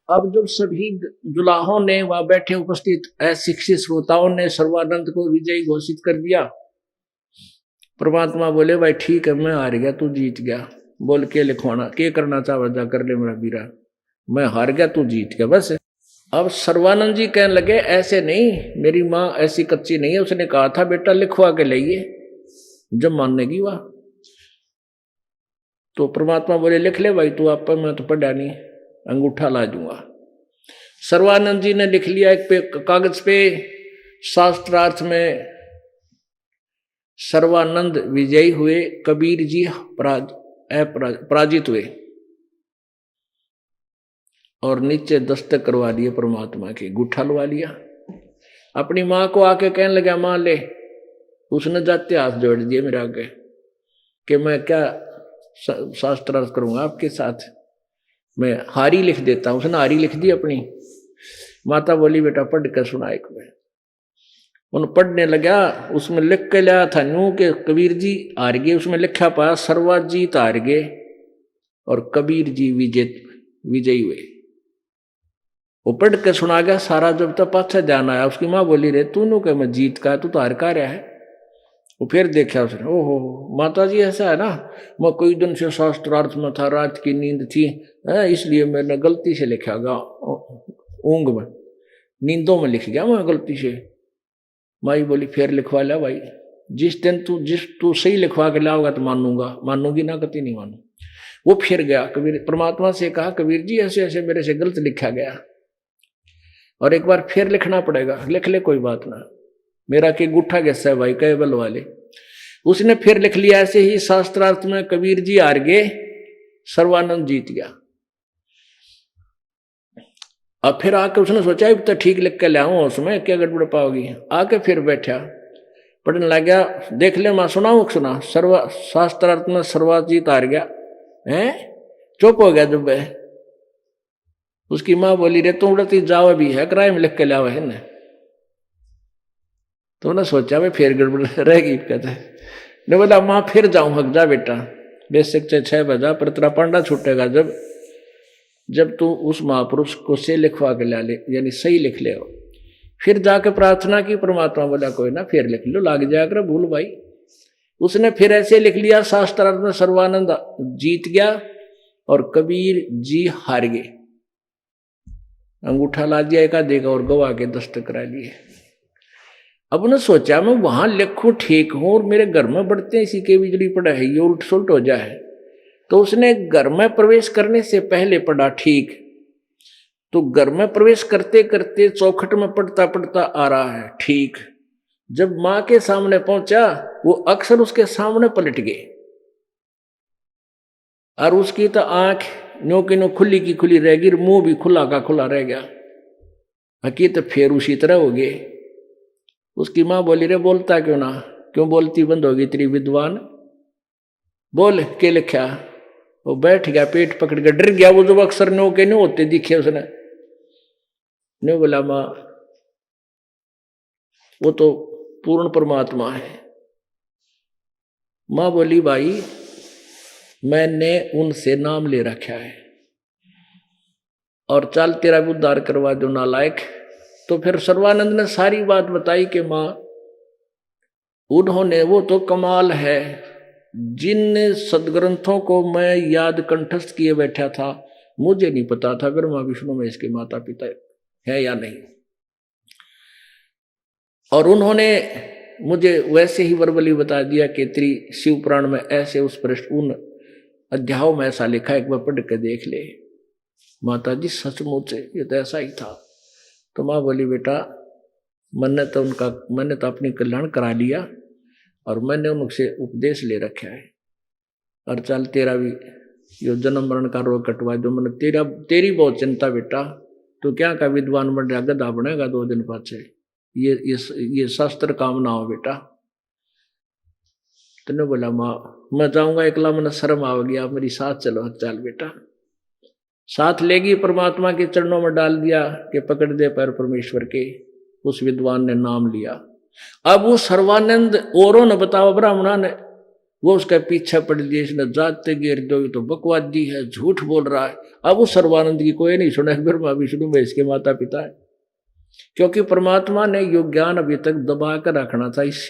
अब जब सभी जुलाहों ने वहां बैठे उपस्थित अशिक्षित श्रोताओं ने सर्वानंद को विजयी घोषित कर दिया, परमात्मा बोले भाई ठीक है, मैं हार गया, तू जीत गया। बोल के लिखवाना के करना चाहे जा कर ले मेरा वीरा, मैं हार गया, तू जीत गया बस। अब सर्वानंद जी कहने लगे ऐसे नहीं, मेरी माँ ऐसी कच्ची नहीं है, उसने कहा था बेटा लिखवा के लाइए, जब मानेगी वह। तो परमात्मा बोले लिख ले भाई तू, आप मैं तो पढ़ा नहीं, अंगूठा ला दूंगा। सर्वानंद जी ने लिख लिया एक कागज पे, शास्त्रार्थ में सर्वानंद विजयी हुए, कबीर जी पराजित हुए, और नीचे दस्तक करवा दिए परमात्मा के, गुठा लवा लिया। अपनी माँ को आके कहने लगा माँ ले, उसने जाते हाथ जोड़ दिए मेरे आगे कि मैं क्या शास्त्रार्थ करूंगा आपके साथ, मैं हारी लिख देता हूं। उसने हारी लिख दी अपनी। माता बोली बेटा पढ़ कर सुना एक बार। उन पढ़ने लगा, उसमें लिख के लाया था यूं के कबीर जी हार गए, उसमें लिखा पाया सर्वजीत हार गए और कबीर जी विजयी हुए। वो पढ़ के सुना गया सारा। जब तक पाछा ध्यान आया, उसकी माँ बोली रे तू नो के मैं जीत का, तू तो हार का रहा है। वो फिर देखा उसने, ओहो माता जी ऐसा है ना, मैं कोई दिन से शास्त्रार्थ में था, रात की नींद थी, इसलिए मैंने गलती से लिखा गया, ऊंग में नींदों में लिख गया मैं गलती से। माई बोली फिर लिखवा लिया भाई, जिस दिन तू सही लिखवा के लाओगा तो मानूंगा, मानूंगी ना कति नहीं मानू। वो फिर गया कबीर, परमात्मा से कहा कबीर जी ऐसे ऐसे मेरे से गलत लिखा गया और एक बार फिर लिखना पड़ेगा, लिख ले कोई बात ना, मेरा के गुठा कैसा है भाई केवल वाले। उसने फिर लिख लिया ऐसे ही, शास्त्रार्थ में कबीर जी हार गए, सर्वानंद जीत गया। अब फिर आके उसने सोचा तो ठीक लिख के लाऊं, उसमें क्या गड़बड़ पाओगी। आके फिर बैठा पढ़ने लग गया, देख ले मां सुनाऊं सुना, शास्त्रार्थ में सर्वाजीत हार गया है। चुप हो गया जब उसकी माँ बोली रे तू उड़ती जाओ भी है किराए में लिख के लाओ है ना। तो उन्हें सोचा मैं फिर गड़बड़ रहेगी, कहते ने बोला माँ फिर जाऊं, हक जा बेटा, बेशक 6 बजा पर तेरा पांडा छूटेगा जब तू उस महापुरुष को से लिखवा के ला ले, यानी सही लिख ले। फिर जाके प्रार्थना की, परमात्मा बोला कोई ना फिर लिख लो, लाग जाया कर भूल भाई। उसने फिर ऐसे लिख लिया, शास्त्रार्थ में सर्वानंद जीत गया और कबीर जी हार गए। अंगूठा ला दिया एक आधे का और गवा के दस्तक करा लिए। अब उन्हें सोचा मैं वहां लिखूं ठीक हूं और मेरे घर में बढ़ते इसी के बिजली पड़ा है, ये उल्ट सुलट हो जाए। तो उसने घर में प्रवेश करने से पहले पढ़ा ठीक, तो घर में प्रवेश करते करते चौखट में पढ़ता पढ़ता आ रहा है ठीक। जब मां के सामने पहुंचा वो अक्सर उसके सामने पलट गए और उसकी तो आंख नो की नो खुली की खुली रह गई, मुंह भी खुला का खुला रह गया। हकीकत फिर उसी तरह हो गए। उसकी मां बोली रे बोलता क्यों ना, क्यों बोलती बंद होगी तेरी विद्वान, बोल के लिखा। वो बैठ गया, पेट पकड़ के डर गया। वो जब अक्सर नो के नहीं होते दिखे उसने, नहीं बोला मां वो तो पूर्ण परमात्मा है। मां बोली भाई मैंने उनसे नाम ले रखा है और चल तेरा भी उद्धार करवा दो नालायक। तो फिर सर्वानंद ने सारी बात बताई कि मां उन्होंने, वो तो कमाल है, जिन सदग्रंथों को मैं याद कंठस्थ किए बैठा था, मुझे नहीं पता था ब्रह्मा विष्णु में इसके माता पिता है या नहीं। और उन्होंने मुझे वैसे ही वर्बली बता दिया कि तेरी शिव पुराण में ऐसे उस पृष्ठ उन अध्यायों में ऐसा लिखा, एक बार पढ़ के देख ले। माता जी सचमुच ये तो ऐसा ही था। तो माँ बोली बेटा मैंने तो अपनी कल्याण करा लिया और मैंने उनसे उपदेश ले रखा है, और चल तेरा भी यो जन्म मरण का रोग कटवा दो। मैंने तेरी बहुत चिंता बेटा, तो क्या का विद्वान बन रहा, गधा बनेगा 2 दिन पाछे, ये शास्त्र काम ना हो बेटा। तो ने बोला माँ मैं जाऊंगा एकला, मैंने शर्म आ गया, आप मेरी साथ चलो। चल बेटा साथ लेगी, परमात्मा के चरणों में डाल दिया कि पकड़ दे पैर परमेश्वर के। उस विद्वान ने नाम लिया। अब वो सर्वानंद औरों ने बताओ ब्राह्मणा ने वो उसका पीछा पड़ दिया, इसने जाते गिर दो, तो बकवादी है, झूठ बोल रहा है। अब उस सर्वानंद की कोई नहीं सुना, ब्रह्मा विष्णु महेश के माता पिता है। क्योंकि परमात्मा ने यो ज्ञान अभी तक दबा कर रखना था इस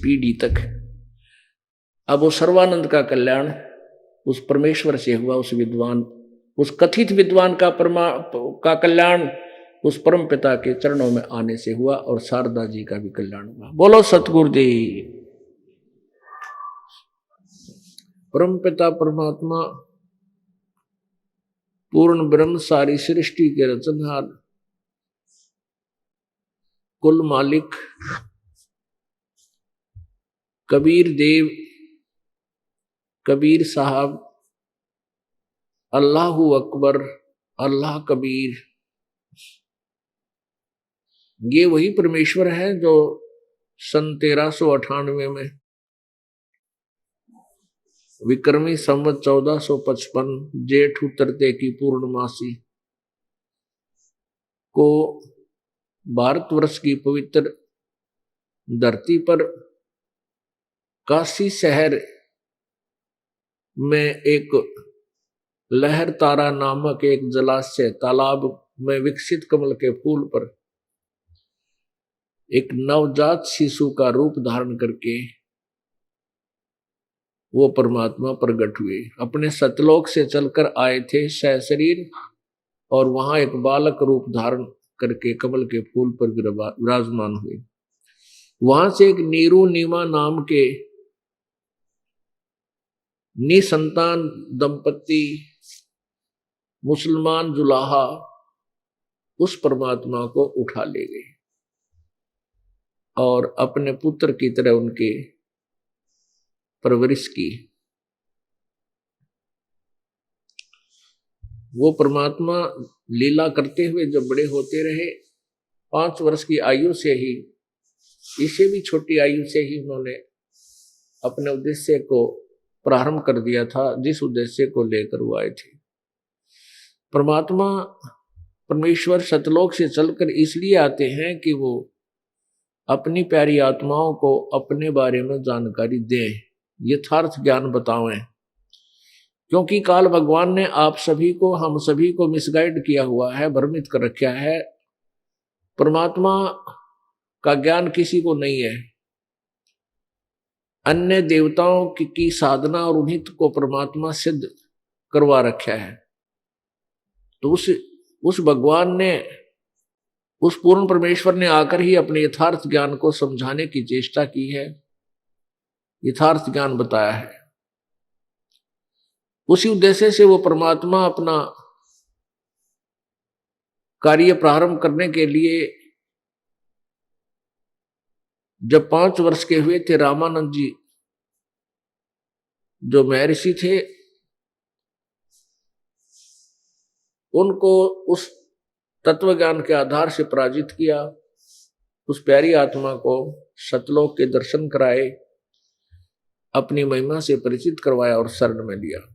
पीढ़ी तक। अब वो सर्वानंद का कल्याण उस परमेश्वर से हुआ, उस कथित विद्वान का कल्याण उस परम पिता के चरणों में आने से हुआ, और शारदा जी का भी कल्याण हुआ। बोलो सतगुरुदेव। परम पिता परमात्मा पूर्ण ब्रह्म, सारी सृष्टि के रचनहार, कुल मालिक, कबीर देव, कबीर साहब, अल्लाहू अकबर, अल्लाह कबीर, ये वही परमेश्वर है जो सन 1398 में विक्रमी संवत 1455 जेठ उतरते की पूर्णमासी को भारतवर्ष की पवित्र धरती पर काशी शहर में एक लहर तारा नामक एक जलाशय तालाब में विकसित कमल के फूल पर एक नवजात शिशु का रूप धारण करके वो परमात्मा प्रकट हुए। अपने सतलोक से चलकर आए थे सशरीर, और वहां एक बालक रूप धारण करके कमल के फूल पर विराजमान हुए। वहां से एक नीरू नीमा नाम के निसंतान दंपति मुसलमान जुलाहा उस परमात्मा को उठा ले गए और अपने पुत्र की तरह उनके परवरिश की। वो परमात्मा लीला करते हुए जब बड़े होते रहे, 5 वर्ष की आयु से ही, इससे भी छोटी आयु से ही उन्होंने अपने उद्देश्य को प्रारंभ कर दिया था, जिस उद्देश्य को लेकर वो आए थे। परमात्मा परमेश्वर सतलोक से चलकर इसलिए आते हैं कि वो अपनी प्यारी आत्माओं को अपने बारे में जानकारी दें, यथार्थ ज्ञान बतावें। क्योंकि काल भगवान ने आप सभी को, हम सभी को मिसगाइड किया हुआ है, भ्रमित कर रखा है। परमात्मा का ज्ञान किसी को नहीं है। अन्य देवताओं की साधना और उन्हीं को परमात्मा सिद्ध करवा रखा है। तो उस भगवान ने, उस पूर्ण परमेश्वर ने आकर ही अपने यथार्थ ज्ञान को समझाने की चेष्टा की है, यथार्थ ज्ञान बताया है। उसी उद्देश्य से वो परमात्मा अपना कार्य प्रारंभ करने के लिए जब 5 वर्ष के हुए थे, रामानंद जी जो महर्षि थे, उनको उस तत्व ज्ञान के आधार से पराजित किया, उस प्यारी आत्मा को सतलोक के दर्शन कराए, अपनी महिमा से परिचित करवाया और शरण में लिया।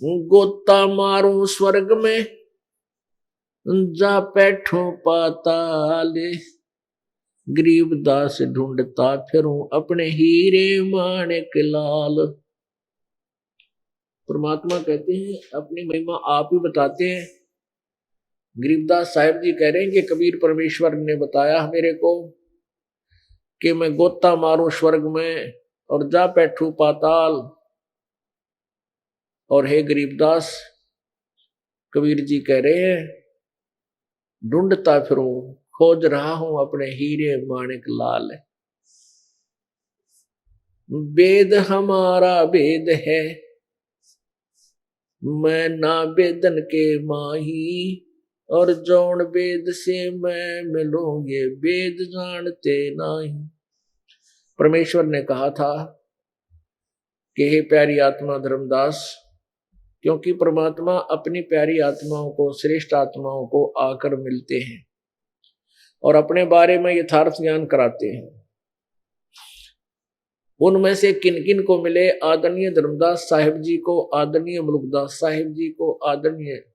गोता मारूं स्वर्ग में, जा बैठूं पाताले, गरीबदास ढूंढता फिरूं अपने हीरे माणिक लाल। परमात्मा कहते हैं, अपनी महिमा आप ही बताते हैं। गरीबदास साहिब जी कह रहे हैं कि कबीर परमेश्वर ने बताया मेरे को कि मैं गोता मारूं स्वर्ग में और जा बैठूं पाताल। और हे गरीबदास, कबीर जी कह रहे हैं, ढूंढता फिरूं, खोज रहा हूं अपने हीरे माणिक लाल। वेद हमारा वेद है, मैं ना वेदन के माही, और जौन वेद से मैं मिलूंगे वेद जानते नहीं। परमेश्वर ने कहा था कि हे प्यारी आत्मा धर्मदास, क्योंकि परमात्मा अपनी प्यारी आत्माओं को, श्रेष्ठ आत्माओं को आकर मिलते हैं और अपने बारे में यथार्थ ज्ञान कराते हैं। उनमें से किन किन को मिले? आदरणीय धर्मदास साहिब जी को, आदरणीय मुलुकदास साहिब जी को, आदरणीय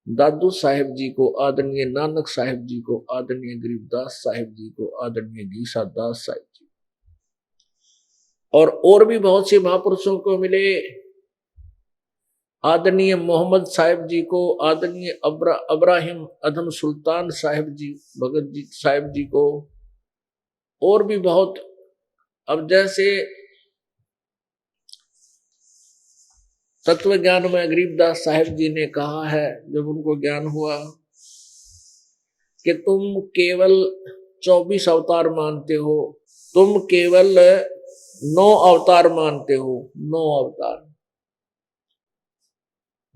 दादू साहिब जी को, आदरणीय नानक साहिब जी को, आदरणीय गरीबदास साहिब जी को, आदरणीय गीसा दास साहिब जी। और भी बहुत से महापुरुषों को मिले, आदरणीय मोहम्मद साहिब जी को, आदरणीय अब्राहिम अदम सुल्तान साहिब जी, भगत जी साहिब जी को, और भी बहुत। अब जैसे तत्व ज्ञान में गरीबदास साहिब जी ने कहा है, जब उनको ज्ञान हुआ कि तुम केवल 24 अवतार मानते हो, तुम केवल 9 अवतार मानते हो, 9 अवतार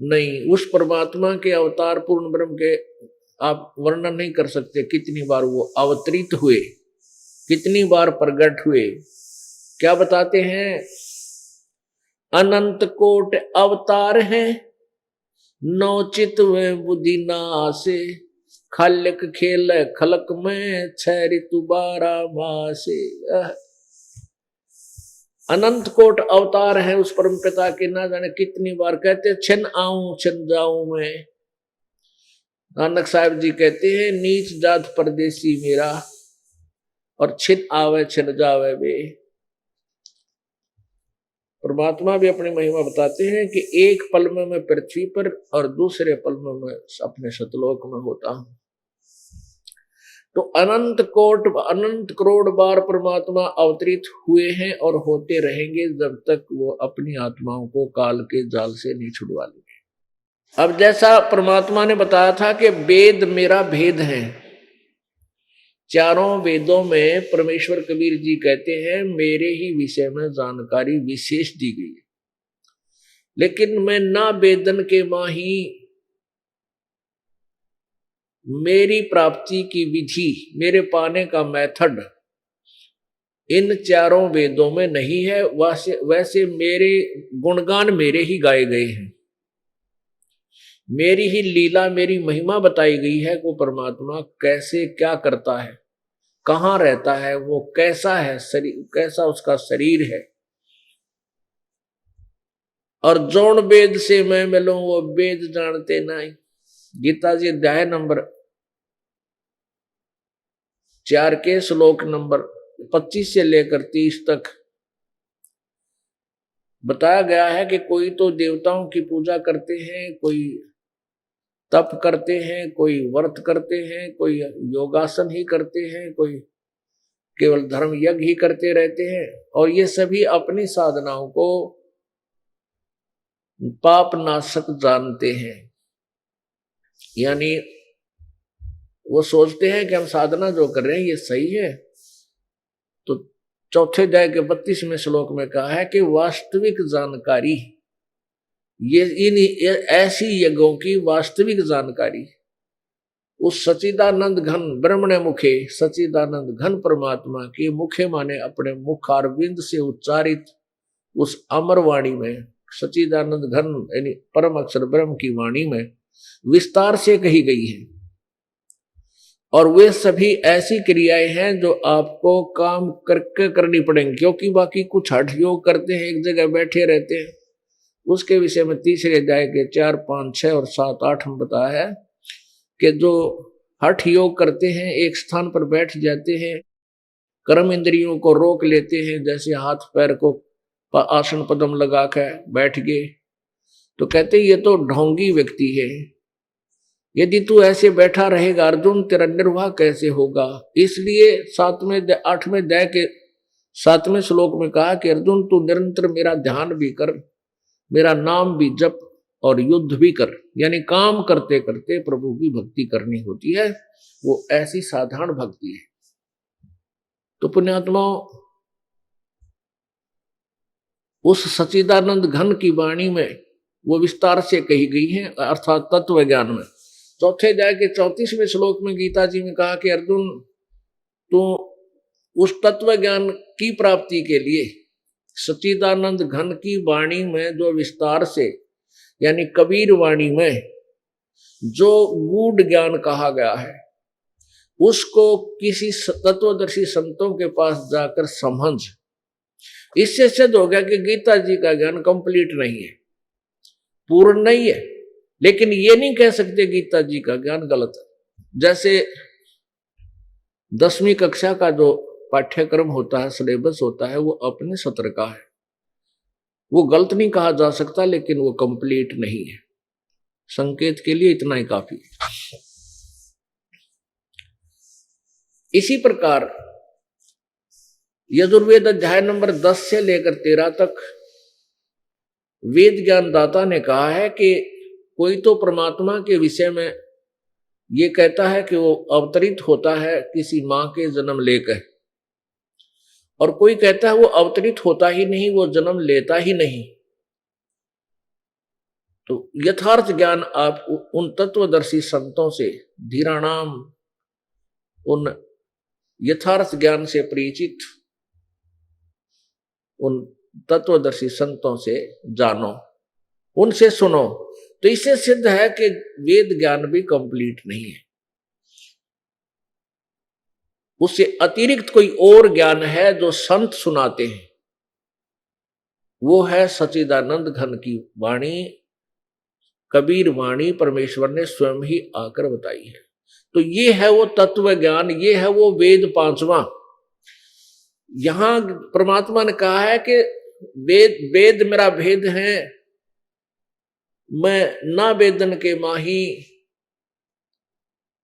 नहीं, उस परमात्मा के अवतार पूर्ण ब्रह्म के आप वर्णन नहीं कर सकते, कितनी बार वो अवतरित हुए, कितनी बार प्रकट हुए। क्या बताते हैं? अनंत कोट अवतार हैं, नौ चित में बुद्धि नासे, खाल्यक खेल खलक में 6 ऋतु 12 मासे। अनंत कोट अवतार है उस परम पिता के, ना जाने कितनी बार कहते छिन आऊं छिन जाऊं मैं। नानक साहिब जी कहते हैं नीच जात परदेसी मेरा, और छिन आवे छिन जावे वे। परमात्मा भी अपनी महिमा बताते हैं कि एक पल में मैं पृथ्वी पर और दूसरे पल में मैं अपने सतलोक में होता हूं। तो अनंत करोड़ बार परमात्मा अवतरित हुए हैं और होते रहेंगे जब तक वो अपनी आत्माओं को काल के जाल से नहीं छुड़वा लेंगे। अब जैसा परमात्मा ने बताया था कि वेद मेरा भेद है, चारों वेदों में परमेश्वर कबीर जी कहते हैं मेरे ही विषय में जानकारी विशेष दी गई है, लेकिन मैं ना वेदन के माही, मेरी प्राप्ति की विधि, मेरे पाने का मेथड इन चारों वेदों में नहीं है। वैसे मेरे गुणगान मेरे ही गाए गए हैं, मेरी ही लीला, मेरी महिमा बताई गई है। वो परमात्मा कैसे क्या करता है, कहाँ रहता है, वो कैसा है, शरीर कैसा उसका शरीर है। और जौन वेद से मैं मिलूं वो वेद जानते नहीं। गीता जी अध्याय नंबर 4 के श्लोक नंबर 25 से लेकर 30 तक बताया गया है कि कोई तो देवताओं की पूजा करते हैं, कोई तप करते हैं, कोई व्रत करते हैं, कोई योगासन ही करते हैं, कोई केवल धर्म यज्ञ ही करते रहते हैं, और ये सभी अपनी साधनाओं को पाप नाशक जानते हैं। यानी वो सोचते हैं कि हम साधना जो कर रहे हैं ये सही है। तो चौथे अध्याय के 32वें श्लोक में कहा है कि वास्तविक जानकारी, ये इन ऐसी यज्ञों की वास्तविक जानकारी उस सच्चिदानंद घन ब्रह्मणे मुखे, सच्चिदानंद घन परमात्मा के मुखे माने अपने मुखारविंद से उच्चारित उस अमर वाणी में, सच्चिदानंद घन यानी परम अक्षर ब्रह्म की वाणी में विस्तार से कही गई है। और वे सभी ऐसी क्रियाएं हैं जो आपको काम करके करनी पड़ेंगी, क्योंकि बाकी कुछ हठ योग करते हैं, एक जगह बैठे रहते हैं। उसके विषय में तीसरे अध्याय के 4, 5, 6 और 7, 8 में बताया है कि जो हठ योग करते हैं, एक स्थान पर बैठ जाते हैं, कर्म इंद्रियों को रोक लेते हैं, जैसे हाथ पैर को आसन पद्म लगा कर बैठ गए, तो कहते ये तो ढोंगी व्यक्ति है। यदि तू ऐसे बैठा रहेगा अर्जुन, तेरा निर्वाह कैसे होगा। इसलिए 8वें अध्याय के 7वें श्लोक में कहा कि अर्जुन तू निरंतर मेरा ध्यान भी कर, मेरा नाम भी जप और युद्ध भी कर। यानी काम करते करते प्रभु की भक्ति करनी होती है, वो ऐसी साधारण भक्ति है। तो पुण्यात्माओं, उस सच्चिदानंद घन की वाणी में वो विस्तार से कही गई है, अर्थात तत्व ज्ञान में। चौथे अध्याय के 34वें श्लोक में गीता जी में कहा कि अर्जुन तू उस तत्व ज्ञान की प्राप्ति के लिए सच्चिदानंद घन की वाणी में जो विस्तार से, यानी कबीर वाणी में जो गूढ़ ज्ञान कहा गया है, उसको किसी तत्वदर्शी संतों के पास जाकर समझ। इससे सिद्ध हो गया कि गीता जी का ज्ञान कंप्लीट नहीं है, पूर्ण नहीं है, लेकिन ये नहीं कह सकते गीता जी का ज्ञान गलत है। जैसे 10वीं कक्षा का जो पाठ्यक्रम होता है, सिलेबस होता है, वो अपने सत्र का है, वो गलत नहीं कहा जा सकता, लेकिन वो कंप्लीट नहीं है। संकेत के लिए इतना ही काफी। इसी प्रकार यजुर्वेद अध्याय नंबर 10 से लेकर 13 तक वेद ज्ञान दाता ने कहा है कि कोई तो परमात्मा के विषय में ये कहता है कि वो अवतरित होता है किसी मां के जन्म लेकर, और कोई कहता है वो अवतरित होता ही नहीं, वो जन्म लेता ही नहीं। तो यथार्थ ज्ञान आप उन तत्वदर्शी संतों से, धीराणाम, उन यथार्थ ज्ञान से परिचित उन तत्वदर्शी संतों से जानो, उनसे सुनो। तो इससे सिद्ध है कि वेद ज्ञान भी कंप्लीट नहीं है, उससे अतिरिक्त कोई और ज्ञान है जो संत सुनाते हैं। वो है सच्चिदानंद घन की वाणी, कबीर वाणी परमेश्वर ने स्वयं ही आकर बताई है। तो ये है वो तत्व ज्ञान, ये है वो वेद पांचवा। यहां परमात्मा ने कहा है कि वेद वेद मेरा भेद है, मैं ना वेदन के माही,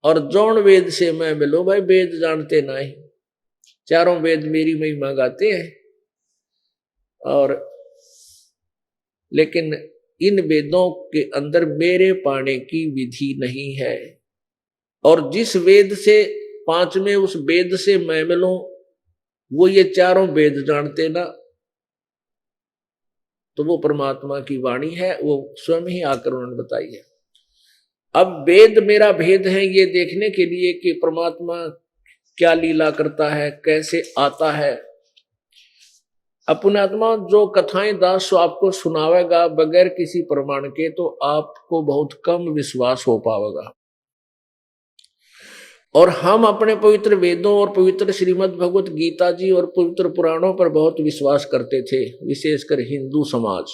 और जौन वेद से मैं मिलो। भाई वेद जानते नहीं, चारों वेद मेरी महिमा गाते हैं, और लेकिन इन वेदों के अंदर मेरे पाने की विधि नहीं है। और जिस वेद से पांचवें उस वेद से मैं मिलूं, वो ये चारों वेद जानते ना, तो वो परमात्मा की वाणी है, वो स्वयं ही आकर उन्होंने बताई है। अब वेद मेरा भेद है ये देखने के लिए कि परमात्मा क्या लीला करता है, कैसे आता है। पुण्यात्मा जो कथाएं दास आपको सुनावेगा बगैर किसी प्रमाण के, तो आपको बहुत कम विश्वास हो पाएगा। और हम अपने पवित्र वेदों और पवित्र श्रीमद् भगवत गीता जी और पवित्र पुराणों पर बहुत विश्वास करते थे, विशेषकर हिंदू समाज।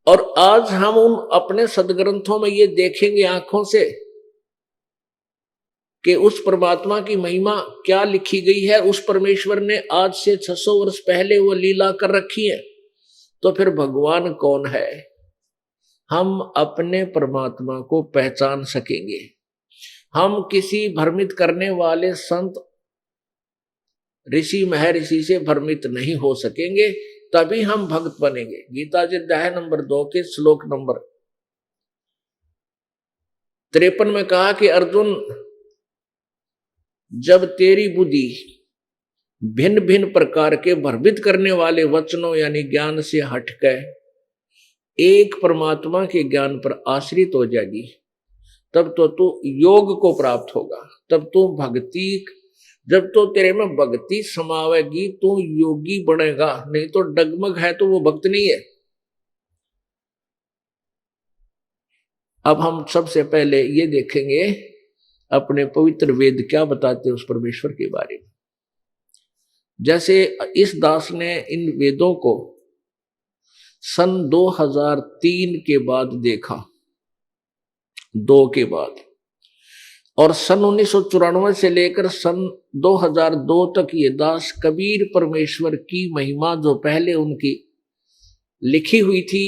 और आज हम उन अपने सदग्रंथों में ये देखेंगे आंखों से कि उस परमात्मा की महिमा क्या लिखी गई है। उस परमेश्वर ने आज से 600 वर्ष पहले वो लीला कर रखी है। तो फिर भगवान कौन है? हम अपने परमात्मा को पहचान सकेंगे। हम किसी भ्रमित करने वाले संत ऋषि महर्षि से भ्रमित नहीं हो सकेंगे, तभी हम भक्त बनेंगे। गीता जी अध्याय नंबर 2 के श्लोक नंबर 53 में कहा कि अर्जुन, जब तेरी बुद्धि भिन्न भिन्न प्रकार के भ्रमित करने वाले वचनों यानी ज्ञान से हटकर एक परमात्मा के ज्ञान पर आश्रित हो जाएगी, तब तो तू योग को प्राप्त होगा। तब तो भक्ति, जब तो तेरे में भक्ति समावेगी तो योगी बनेगा, नहीं तो डगमग है तो वो भक्त नहीं है। अब हम सबसे पहले ये देखेंगे अपने पवित्र वेद क्या बताते हैं उस परमेश्वर के बारे में। जैसे इस दास ने इन वेदों को सन 2003 के बाद देखा, 2 के बाद, और सन 1994 से लेकर सन 2002 तक ये दास कबीर परमेश्वर की महिमा जो पहले उनकी लिखी हुई थी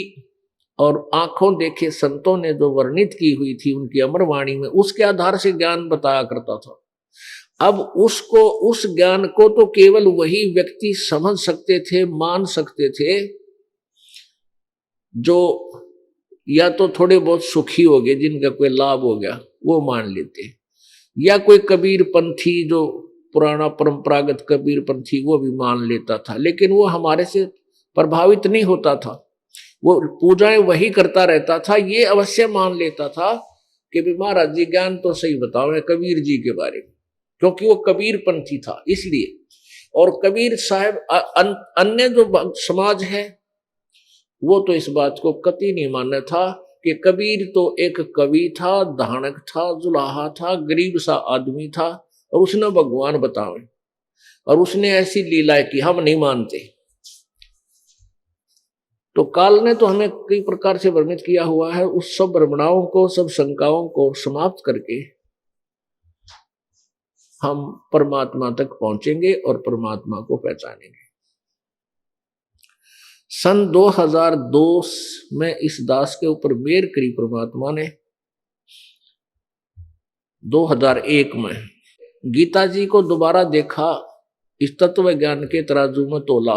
और आंखों देखे संतों ने जो वर्णित की हुई थी उनकी अमर वाणी में, उसके आधार से ज्ञान बताया करता था। अब उसको, उस ज्ञान को तो केवल वही व्यक्ति समझ सकते थे, मान सकते थे जो या तो थोड़े बहुत सुखी हो गए, जिनका कोई लाभ हो गया वो मान लेते, या कोई कबीर पंथी जो पुराना परंपरागत कबीर पंथी वो भी मान लेता था। लेकिन वो हमारे से प्रभावित नहीं होता था, वो पूजाएं वही करता रहता था। ये अवश्य मान लेता था कि भी महाराज जी ज्ञान तो सही बताओ कबीर जी के बारे में, क्योंकि वो कबीर पंथी था इसलिए। और कबीर साहब अन्य जो समाज है वो तो इस बात को कतई नहीं मानना था कि कबीर तो एक कवि था, दानक था, जुलाहा था, गरीब सा आदमी था और उसने भगवान बतावे और उसने ऐसी लीलाएं की, हम नहीं मानते। तो काल ने तो हमें कई प्रकार से भ्रमित किया हुआ है। उस सब भ्रमणाओं को, सब शंकाओं को समाप्त करके हम परमात्मा तक पहुंचेंगे और परमात्मा को पहचानेंगे। सन 2002 में इस दास के ऊपर मेहर करी परमात्मा ने। 2001 में गीता जी को दोबारा देखा, इस तत्व ज्ञान के तराजू में तोला।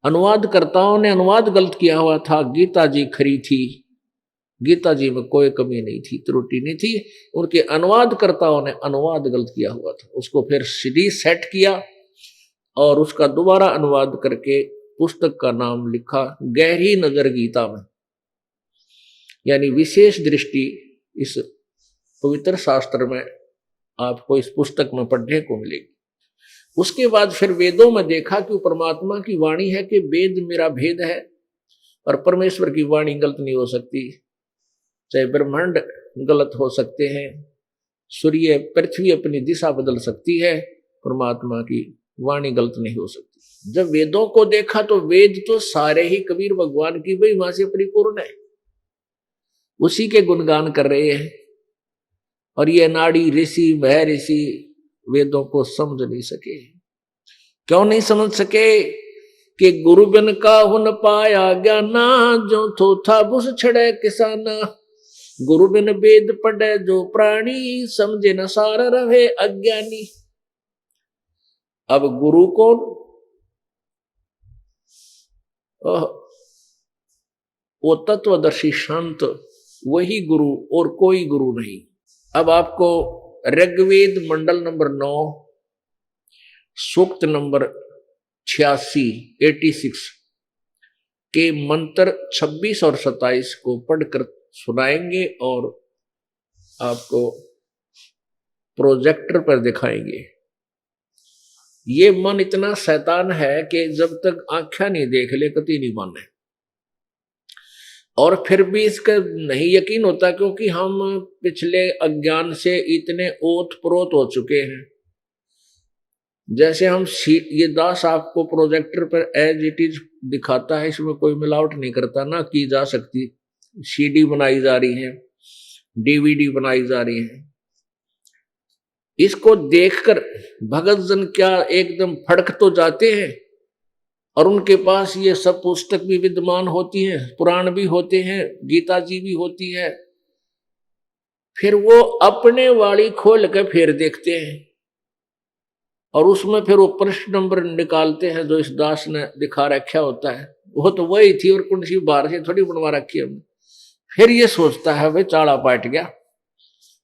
अनुवादकर्ताओं ने अनुवाद गलत किया हुआ था, गीता जी खरी थी, गीता जी में कोई कमी नहीं थी, त्रुटि नहीं थी। उनके अनुवादकर्ताओं ने अनुवाद गलत किया हुआ था, उसको फिर रीसेट किया और उसका दोबारा अनुवाद करके पुस्तक का नाम लिखा गहरी नजर गीता में, यानी विशेष दृष्टि इस पवित्र शास्त्र में आपको इस पुस्तक में पढ़ने को मिलेगी। उसके बाद फिर वेदों में देखा कि परमात्मा की वाणी है कि वेद मेरा भेद है, और परमेश्वर की वाणी गलत नहीं हो सकती। चाहे ब्रह्मांड गलत हो सकते हैं, सूर्य पृथ्वी अपनी दिशा बदल सकती है, परमात्मा की वाणी गलत नहीं हो सकती। जब वेदों को देखा तो वेद तो सारे ही कबीर भगवान की महिमा से परिपूर्ण है, उसी के गुणगान कर रहे हैं। और ये नाड़ी ऋषि भय ऋषि वेदों को समझ नहीं सके। क्यों नहीं समझ सके? कि गुरु बिन का हुन पाया ज्ञाना, जो थो था बुस छड़े किसाना। गुरु बिन वेद पढ़े जो प्राणी, समझे न सार रहे अज्ञानी। अब गुरु कौन? वो तत्वदर्शी शांत, वही गुरु और कोई गुरु नहीं। अब आपको ऋग्वेद मंडल नंबर 9 सूक्त नंबर 86 के मंत्र 26 और 27 को पढ़कर सुनाएंगे और आपको प्रोजेक्टर पर दिखाएंगे। ये मन इतना शैतान है कि जब तक आंखें नहीं देख ले कति नहीं माने, और फिर भी इसका नहीं यकीन होता, क्योंकि हम पिछले अज्ञान से इतने ओत प्रोत हो चुके हैं। जैसे हम ये दास आपको प्रोजेक्टर पर एज इट इज दिखाता है, इसमें कोई मिलावट नहीं करता, ना की जा सकती। सीडी बनाई जा रही है, डीवीडी बनाई जा रही है। इसको देखकर भगत जन क्या एकदम फड़क तो जाते हैं, और उनके पास ये सब पुस्तक भी विद्यमान होती है, पुराण भी होते हैं, गीता जी भी होती है। फिर वो अपने वाली खोल के फिर देखते हैं और उसमें फिर वो प्रश्न नंबर निकालते हैं जो इस दास ने दिखा रखा होता है। वो तो वही थी और कौन सी बाहर से थोड़ी बनवा रखी है। फिर ये सोचता है भाई चाड़ा पाट गया,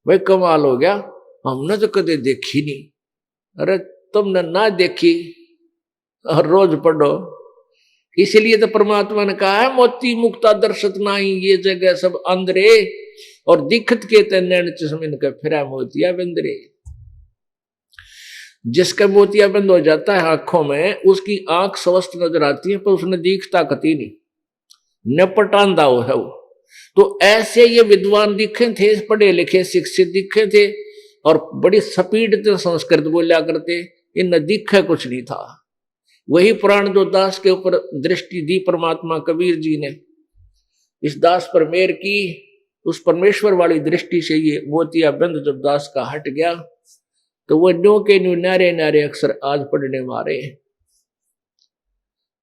भाई कमाल हो गया, हमने तो कदे देखी नहीं। अरे तुमने ना देखी और रोज पढ़ो। इसलिए तो परमात्मा ने कहा है मोती मुक्ता दर्शत नहीं, ये जगह सब अंधरे और दिखत के तैन चश्मिन का फिरा मोतिया बंदरे। जिसका मोतिया बंद हो जाता है आंखों में, उसकी आंख स्वस्थ नजर आती है पर उसने दिखता कती नहीं, नपटांदा है वो। तो ऐसे ये विद्वान दिखे थे, पढ़े लिखे शिक्षित दिखे थे और बड़ी स्पीड से संस्कृत बोलिया करते, इन दिखे कुछ नहीं था। वही पुराण जो दास के ऊपर दृष्टि दी परमात्मा कबीर जी ने, इस दास पर मेहर की, उस परमेश्वर वाली दृष्टि से ये मोतिया बंद जब दास का हट गया तो वो न्यू के न्यू नारे नारे अक्षर आज पढ़ने मारे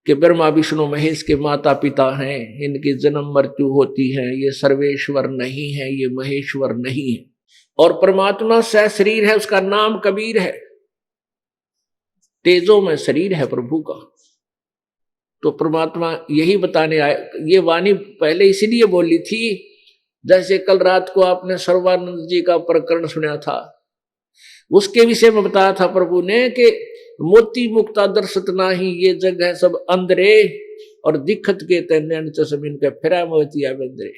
कि ब्रह्मा विष्णु महेश के माता पिता हैं, इनकी जन्म मृत्यु होती है, ये सर्वेश्वर नहीं है, ये महेश्वर नहीं है। और परमात्मा सह शरीर है, उसका नाम कबीर है, तेजो में शरीर है प्रभु का। तो परमात्मा यही बताने आए। ये वाणी पहले इसीलिए बोली थी, जैसे कल रात को आपने सर्वानंद जी का प्रकरण सुना था, उसके विषय में बताया था प्रभु ने कि मोती मुक्ता दर्शत नाही, ये जगह सब अंधरे और दिखत के तैन चश्मिन के फिरा मोतिया बंदरे।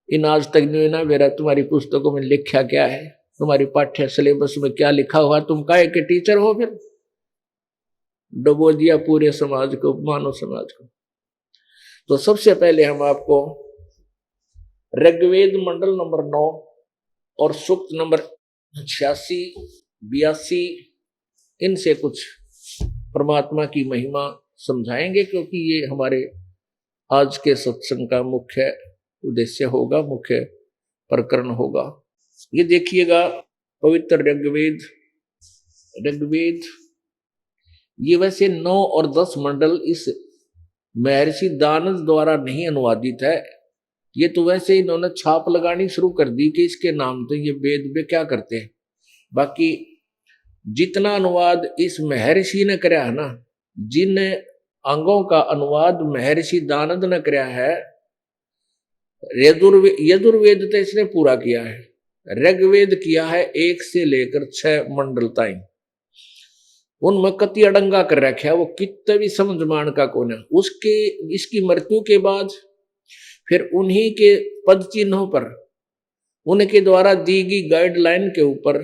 इन आज तक नहीं ना मेरा तुम्हारी पुस्तकों में लिखा क्या है, तुम्हारी पाठ्य सिलेबस में क्या लिखा हुआ, तुम काहे के टीचर हो? फिर डुबो दिया पूरे समाज को, मानव समाज को। तो सबसे पहले हम आपको ऋग्वेद मंडल नंबर 9 और सूक्त नंबर 86, 82 इनसे कुछ परमात्मा की महिमा समझाएंगे, क्योंकि ये हमारे आज के सत्संग का मुख्य उद्देश्य होगा, मुख्य प्रकरण होगा। ये देखिएगा, पवित्र ऋग्वेद, ये वैसे 9 और 10 मंडल इस महर्षि दानव द्वारा नहीं अनुवादित है। ये तो वैसे इन्होंने छाप लगानी शुरू कर दी कि इसके नाम तो ये वेद में क्या करते हैं। बाकी जितना अनुवाद इस महर्षि ने कराया है ना, जिन अंगों का अनुवाद महर्षि दानव ने कराया है, यजुर्वेद तो इसने पूरा किया है, ऋग्वेद किया है 1 से लेकर 6 मंडल ताई, उनमें कति अड़ंगा कर रखा है, वो कितने भी समझ मान का कौन है। उसके इसकी मृत्यु के बाद फिर उन्हीं के पद चिन्हों पर, उनके द्वारा दी गई गाइडलाइन के ऊपर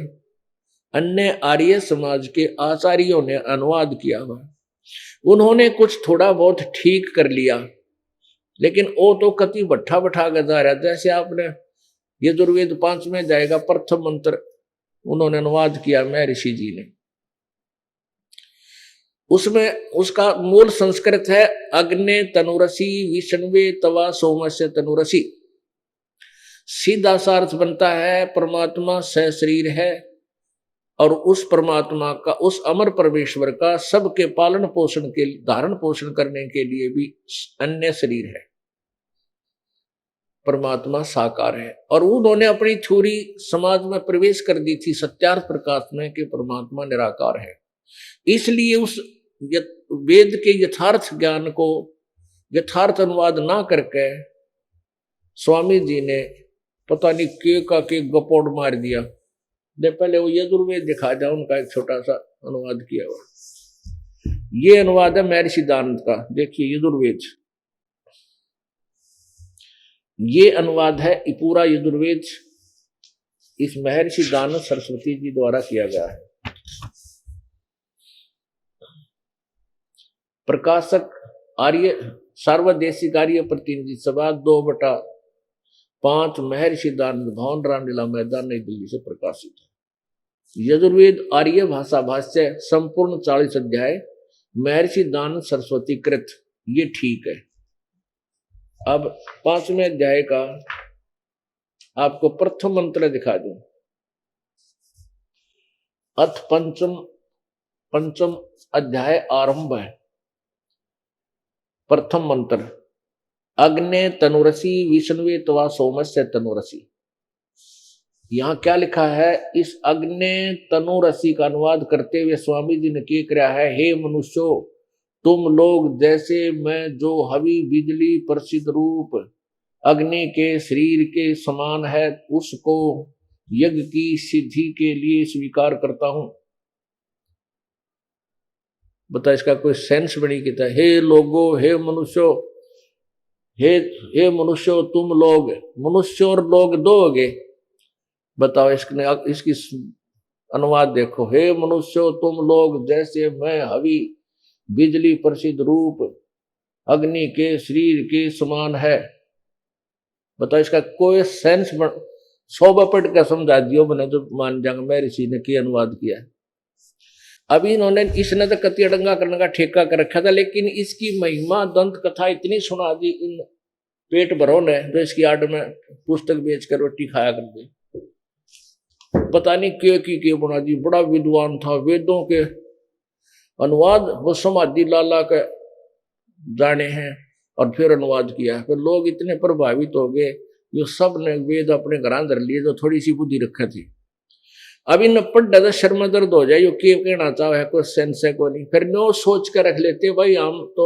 अन्य आर्य समाज के आचार्यों ने अनुवाद किया हुआ। उन्होंने कुछ थोड़ा बहुत ठीक कर लिया, लेकिन वो तो कति भट्ठा बैठा के जा रहा। जैसे आपने यजुर्वेद 5 में जाएगा, प्रथम मंत्र उन्होंने अनुवाद किया महर्षि जी ने। उसमें उसका मूल संस्कृत है अग्ने तनुरसी विष्णवे तवा सोमस्य तनुरसी। सीधा सा अर्थ बनता है परमात्मा सशरीर है और उस परमात्मा का, उस अमर परमेश्वर का सबके पालन पोषण के, धारण पोषण करने के लिए भी अन्य शरीर है। परमात्मा साकार है। और उन्होंने अपनी थ्योरी समाज में प्रवेश कर दी थी सत्यार्थ प्रकाश में कि परमात्मा निराकार है। इसलिए उस वेद के यथार्थ ज्ञान को यथार्थ अनुवाद ना करके स्वामी जी ने पता नहीं के गपोड़ मार दिया। दे पहले वो यजुर्वेद दिखा जाए, उनका एक छोटा सा अनुवाद किया हुआ। ये अनुवाद है महर्षि दानव का। देखिए यजुर्वेद, ये अनुवाद है पूरा यजुर्वेद इस महर्षि दानव सरस्वती जी द्वारा किया गया है। प्रकाशक आर्य सार्वदेशिक आर्य प्रतिनिधि सभा 2/5 महर्षि दानव भवन, रामलीला मैदान, नई दिल्ली से प्रकाशित है। यजुर्वेद आर्य भाषा भाष्य संपूर्ण 40 अध्याय महर्षि दानव सरस्वती कृत। ये ठीक है। अब 5वें अध्याय का आपको प्रथम मंत्र दिखा दूं। अथ पंचम अध्याय आरंभ है। प्रथम मंत्र अग्ने तनुरसी विष्णुवे तवा सोमस्य तनुरसी। यहां क्या लिखा है? इस अग्ने तनुरसी का अनुवाद करते हुए स्वामी जी ने क्या किया है? हे मनुष्यों, तुम लोग जैसे मैं जो हवि बिजली प्रसिद्ध रूप अग्नि के शरीर के समान है, उसको यज्ञ की सिद्धि के लिए स्वीकार करता हूं। बता, इसका कोई सेंस बनी कहता है हे लोगो, हे मनुष्यों, हे मनुष्यों, तुम लोग, मनुष्य और लोग दो हो गए। बताओ इसकी अनुवाद देखो। हे मनुष्यों, तुम लोग जैसे मैं हवि बिजली प्रसिद्ध रूप अग्नि के शरीर के समान है। बताओ इसका कोई सेंस 100 पढ़ कर समझा दियो मैंने, जो मान जाएंगे मैं ऋषि ने की अनुवाद किया है। अभी इन्होंने इसने तो कति अड़ंगा करने का ठेका कर रखा था, लेकिन इसकी महिमा दंत कथा इतनी सुना दी इन पेट भरों ने, जो इसकी आड़ में पुस्तक बेचकर रोटी खाया कर दी। पता नहीं के बना दी। बड़ा विद्वान था, वेदों के अनुवाद वो समाधि लाला के जाने हैं और फिर अनुवाद किया। फिर लोग इतने प्रभावित हो गए, जो सब ने वेद अपने घर धर लिए, जो थोड़ी सी बुद्धि रखी थी। अभी न पढ़ शर्मा दर्द हो जाए, के कहना चाहो है कोई सेंस है कोई नहीं। फिर नो सोच कर रख लेते भाई हम तो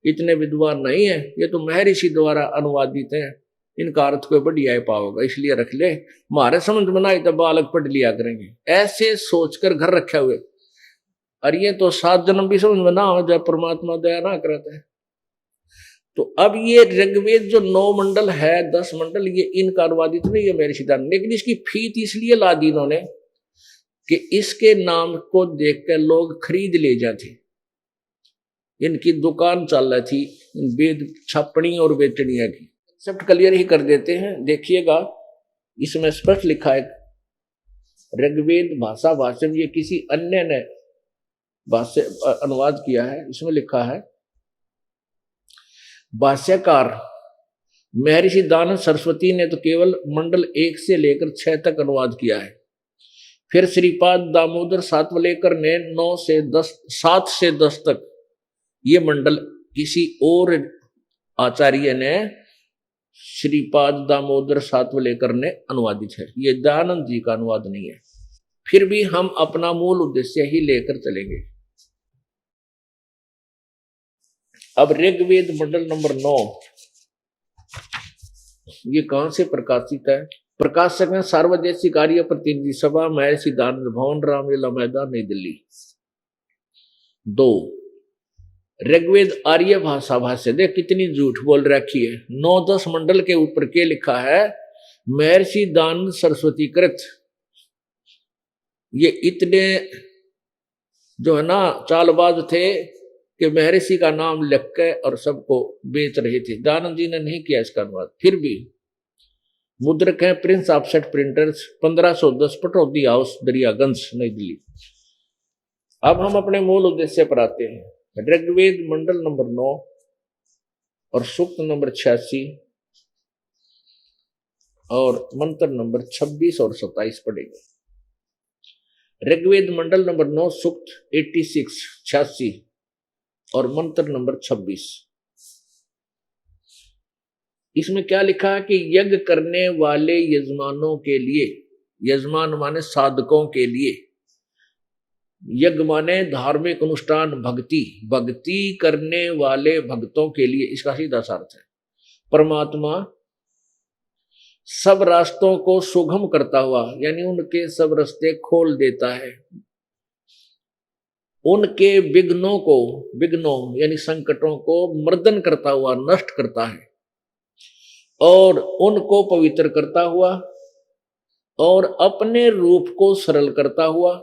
इतने विद्वान नहीं है, ये तो महर्षि द्वारा अनुवादित है, इनका अर्थ कोई बढ़िया पाओगा, इसलिए रख ले, हमारे समझ में ना तो बालक पढ़ लिया करेंगे। ऐसे सोचकर घर रखे हुए। और ये तो 7 जन्म भी समझ में ना हो जाए, परमात्मा दया ना करता है। तो अब ये ऋग्वेद जो 9 मंडल है, 10 मंडल, ये इनका अनुवादित नहीं है महर्षि दानव, लेकिन इसकी फीत इसलिए ला दी इन्होंने कि इसके नाम को देखकर लोग खरीद ले जाते। इनकी दुकान चल रही थी वेद छापनी और बेचनिया की। कंसेप्ट क्लियर ही कर देते हैं। देखिएगा इसमें स्पष्ट लिखा है ऋग्वेद भाषा भाषण, ये किसी अन्य ने भाष्य अनुवाद किया है। इसमें लिखा है भाष्यकार महर्षि दानव सरस्वती ने तो केवल मंडल 1 से लेकर 6 तक अनुवाद किया है। फिर श्रीपाद दामोदर सातवलेकर ने 7 से 10 तक ये मंडल किसी और आचार्य ने श्रीपाद दामोदर सातवलेकर ने अनुवादित है, ये दयानंद जी का अनुवाद नहीं है। फिर भी हम अपना मूल उद्देश्य ही लेकर चलेंगे। अब ऋग्वेद मंडल नंबर 9, ये कहां से प्रकाशित है? प्रकाशक है सार्वदेशिक आर्य प्रतिनिधि सभा, महर्षि दयानंद भवन, रामलीला मैदान, नई दिल्ली। 2 ऋग्वेद आर्य भाषा भाष्य। देख कितनी झूठ बोल रखी है। 9-10 मंडल के ऊपर के लिखा है महर्षि दयानंद सरस्वती कृत। ये इतने जो है ना चालबाज थे कि महर्षि का नाम लिख के और सबको बेच रहे थे। दयानंद जी ने नहीं किया इसका अनुवाद। फिर भी मुद्रक है Prince offset printers, 1510, Pataudi house, Daryaganj, नई दिल्ली। अब हम अपने मूल उद्देश्य पर आते हैं। ऋग्वेद मंडल नंबर 9 और सूक्त नंबर 86 और मंत्र नंबर 26 और 27 पढ़ेंगे। ऋग्वेद मंडल नंबर 9 सूक्त 86 और मंत्र नंबर 26। इसमें क्या लिखा है कि यज्ञ करने वाले यजमानों के लिए, यजमान माने साधकों के लिए, यज्ञ माने धार्मिक अनुष्ठान, भक्ति करने वाले भक्तों के लिए, इसका सीधा अर्थ है परमात्मा सब रास्तों को सुगम करता हुआ, यानी उनके सब रास्ते खोल देता है, उनके विघ्नों यानी संकटों को मर्दन करता हुआ नष्ट करता है, और उनको पवित्र करता हुआ और अपने रूप को सरल करता हुआ।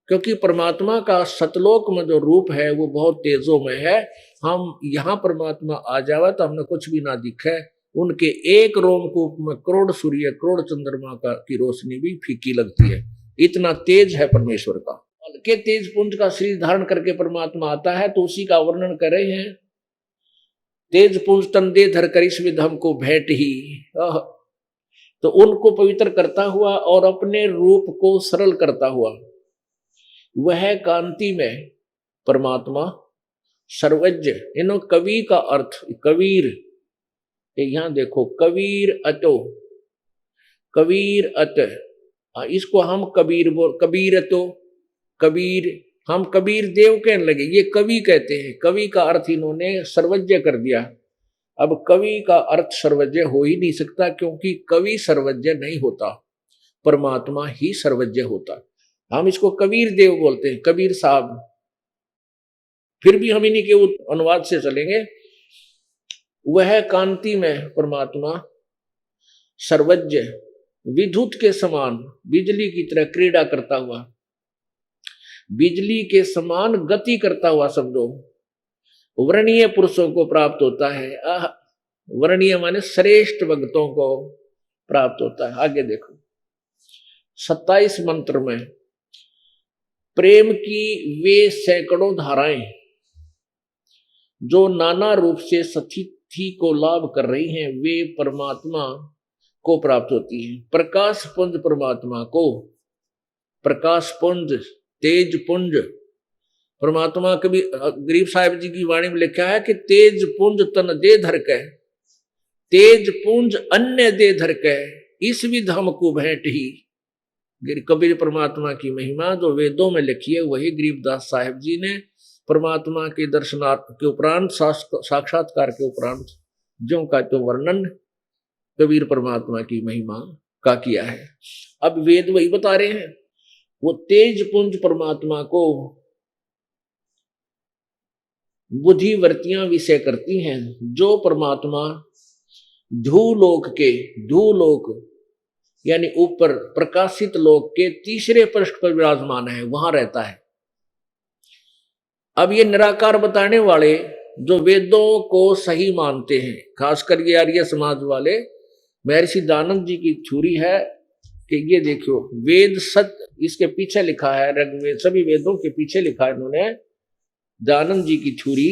क्योंकि परमात्मा का सतलोक में जो रूप है वो बहुत तेजों में है। हम यहाँ परमात्मा आ जावे तो हमने कुछ भी ना दिखे। उनके एक रोमकूप में करोड़ सूर्य करोड़ चंद्रमा की रोशनी भी फीकी लगती है, इतना तेज है परमेश्वर का। के तेज पुंज का शरीर धारण करके परमात्मा आता है, तो उसी का वर्णन कर रहे हैं। तेज पुंज तन दे धर कर इस विध हमको भेंट ही, तो उनको पवित्र करता हुआ और अपने रूप को सरल करता हुआ, वह कांति में परमात्मा सर्वज्ञ। इन्हों कवि का अर्थ कबीर, यहां देखो कबीर अतो, कबीर अत, इसको हम कबीर अतो, कबीर हम कबीर देव कहने लगे, ये कवि कहते हैं। कवि का अर्थ इन्होंने सर्वज्ञ कर दिया। अब कवि का अर्थ सर्वज्ञ हो ही नहीं सकता, क्योंकि कवि सर्वज्ञ नहीं होता, परमात्मा ही सर्वज्ञ होता। हम इसको कबीर देव बोलते हैं, कबीर साहब। फिर भी हम इन्हीं के अनुवाद से चलेंगे। वह कांति में परमात्मा सर्वज्ञ, विद्युत के समान बिजली की तरह क्रीड़ा करता हुआ, बिजली के समान गति करता हुआ समझो, वर्णीय पुरुषों को प्राप्त होता है। वर्णीय माने श्रेष्ठ भक्तों को प्राप्त होता है। आगे देखो 27 मंत्र में प्रेम की वे सैकड़ों धाराएं जो नाना रूप से सतिथि को लाभ कर रही हैं, वे परमात्मा को प्राप्त होती हैं। प्रकाश पुंज परमात्मा को, प्रकाश पुंज, तेज पुंज परमात्मा। कभी गरीब साहिब जी की वाणी में लिखा है कि तेज पुंज तन दे धर के, तेज पुंज अन्य दे धर के, इस विध हमको भेंट ही। कबीर परमात्मा की महिमा जो वेदों में लिखी है, वही गरीबदास साहिब जी ने परमात्मा के दर्शनार्थ के उपरांत, साक्षात्कार के उपरांत ज्यों का तो वर्णन कबीर परमात्मा की महिमा का किया है। अब वेद वही बता रहे हैं। वो तेज पुंज परमात्मा को बुद्धिवृत्तियां विषय करती हैं, जो परमात्मा धूलोक यानी ऊपर प्रकाशित लोक के तीसरे पृष्ठ पर विराजमान है, वहां रहता है। अब ये निराकार बताने वाले जो वेदों को सही मानते हैं, खासकर ये आर्य समाज वाले, महर्षि दयानंद जी की थ्योरी है कि ये देखो वेद सत्य, इसके पीछे लिखा है ऋग्वेद, सभी वेदों के पीछे लिखा है इन्होंने दयानंद जी की थ्योरी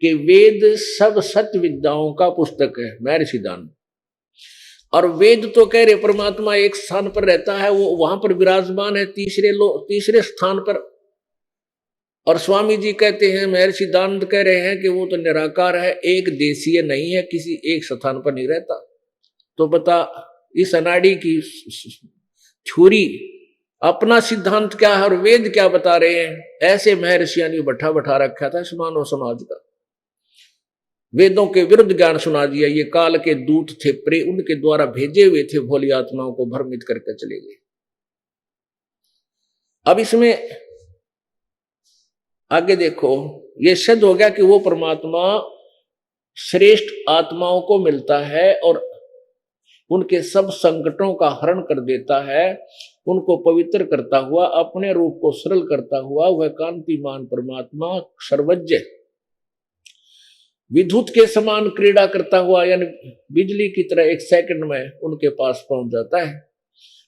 कि वेद सब सत्य विद्याओं का पुस्तक है, महर्षि दयानंद। और वेद तो कह रहे परमात्मा एक स्थान पर रहता है, वो वहां पर विराजमान है तीसरे स्थान पर। और स्वामी जी कहते हैं, महर्षि दानंद कह रहे हैं कि वो तो निराकार है, एक देशीय नहीं है, किसी एक स्थान पर नहीं रहता। तो बता इस अनाड़ी की छुरी अपना सिद्धांत क्या है और वेद क्या बता रहे हैं? ऐसे महर्षियों ने बैठा रखा था मानव समाज का, वेदों के विरुद्ध ज्ञान सुना दिया। ये काल के दूत थे, प्रे उनके द्वारा भेजे हुए थे, भोली आत्माओं को भ्रमित करके चले गए। अब इसमें आगे देखो, ये सिद्ध हो गया कि वो परमात्मा श्रेष्ठ आत्माओं को मिलता है और उनके सब संकटों का हरण कर देता है, उनको पवित्र करता हुआ, अपने रूप को सरल करता हुआ वह कांतिमान परमात्मा सर्वज्ञ विद्युत के समान क्रीड़ा करता हुआ, यानी बिजली की तरह एक सेकंड में उनके पास पहुंच जाता है।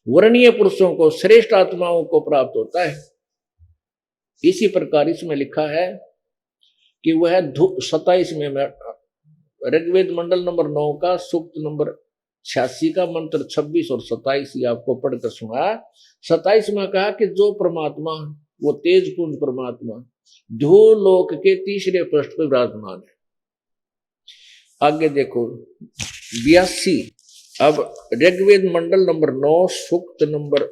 वर्णीय पुरुषों को, श्रेष्ठ आत्माओं को प्राप्त होता है। इसी प्रकार इसमें लिखा है कि वह 27 में ऋग्वेद मंडल नंबर 9 का सूक्त नंबर 86 का मंत्र 26 और 27 ही आपको पढ़कर सुना। 27 में कहा कि जो परमात्मा, वो तेज पुंज परमात्मा ध्रुवलोक के तीसरे पृष्ठ पर विराजमान है। आगे देखो 82, अब ऋग्वेद मंडल नंबर 9 सूक्त नंबर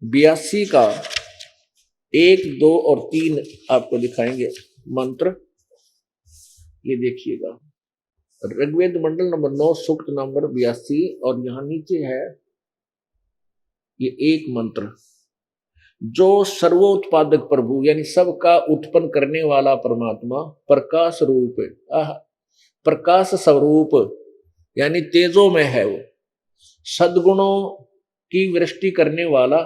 82 का 1, 2 और 3 आपको दिखाएंगे मंत्र। ये देखिएगा, ऋग्वेद मंडल नंबर 9 सूक्त नंबर 82 और यहां नीचे है ये एक मंत्र। जो सर्वोत्पादक प्रभु, यानी सबका उत्पन्न करने वाला परमात्मा, प्रकाश रूप, प्रकाश स्वरूप यानी तेजो में है, वो सद्गुणों की वृष्टि करने वाला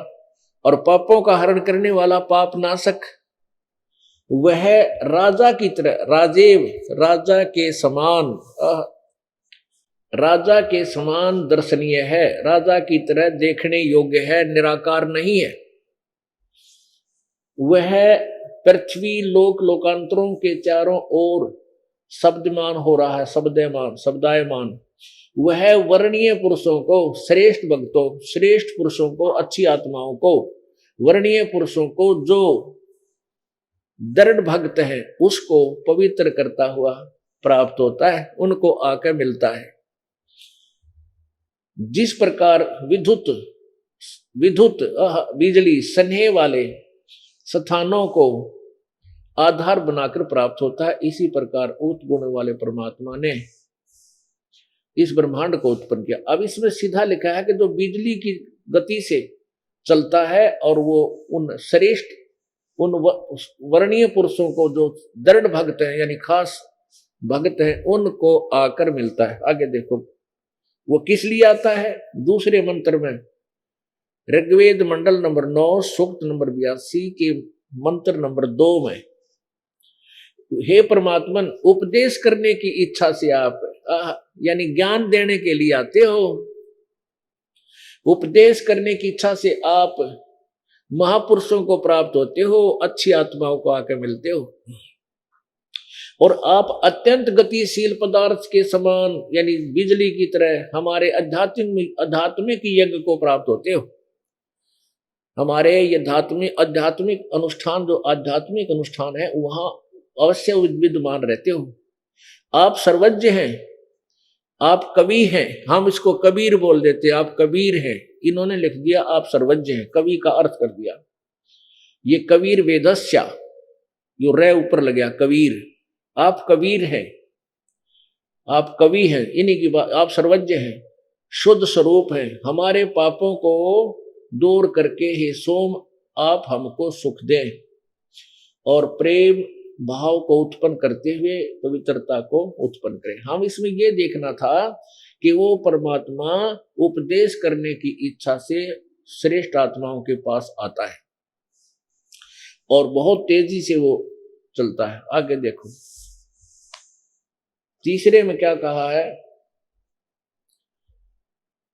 और पापों का हरण करने वाला, पाप नाशक, वह राजा की तरह, राजेव राजा के समान, राजा के समान दर्शनीय है, राजा की तरह देखने योग्य है, निराकार नहीं है। वह पृथ्वी लोक लोकांतरों के चारों ओर शब्दमान हो रहा है, शब्दायमान। वह वर्णीय पुरुषों को, श्रेष्ठ भक्तों, श्रेष्ठ पुरुषों को, अच्छी आत्माओं को, वर्णीय पुरुषों को, जो दृढ़ भक्त है उसको पवित्र करता हुआ प्राप्त होता है, उनको आकर मिलता है। जिस प्रकार विद्युत बिजली स्नेह वाले स्थानों को आधार बनाकर प्राप्त होता है, इसी प्रकार उत गुण वाले परमात्मा ने इस ब्रह्मांड को उत्पन्न किया। अब इसमें सीधा लिखा है कि जो बिजली की गति से चलता है और वो उन श्रेष्ठ, उन वर्णीय पुरुषों को जो दृढ़ भक्त हैं, यानी खास भक्त हैं, उनको आकर मिलता है। आगे देखो वो किस लिए आता है, दूसरे मंत्र में ऋग्वेद मंडल नंबर 9 सूक्त नंबर 82 के मंत्र नंबर 2 में, हे परमात्मन, उपदेश करने की इच्छा से आप, यानी ज्ञान देने के लिए आते हो, उपदेश करने की इच्छा से आप महापुरुषों को प्राप्त होते हो, अच्छी आत्माओं को आकर मिलते हो, और आप अत्यंत गतिशील पदार्थ के समान, यानी बिजली की तरह हमारे आध्यात्मिक यज्ञ को प्राप्त होते हो। हमारे ये आध्यात्मिक अनुष्ठान, जो आध्यात्मिक अनुष्ठान है, वहां अवश्य विद्यमान रहते हो। आप सर्वज्ञ हैं, आप कवि हैं, हम इसको कबीर बोल देते, आप कबीर हैं, इन्होंने लिख दिया आप सर्वज्ञ हैं, कवि का अर्थ कर दिया। ये कबीर वेदस्या, यो रे ऊपर लग गया, कबीर, आप कबीर हैं, आप कवि हैं, इन्हीं की बात, आप सर्वज्ञ हैं, शुद्ध स्वरूप हैं, हमारे पापों को दूर करके हे सोम आप हमको सुख दें और प्रेम भाव को उत्पन्न करते हुए पवित्रता को उत्पन्न करें। हम इसमें ये देखना था कि वो परमात्मा उपदेश करने की इच्छा से श्रेष्ठ आत्माओं के पास आता है और बहुत तेजी से वो चलता है। आगे देखो तीसरे में क्या कहा है,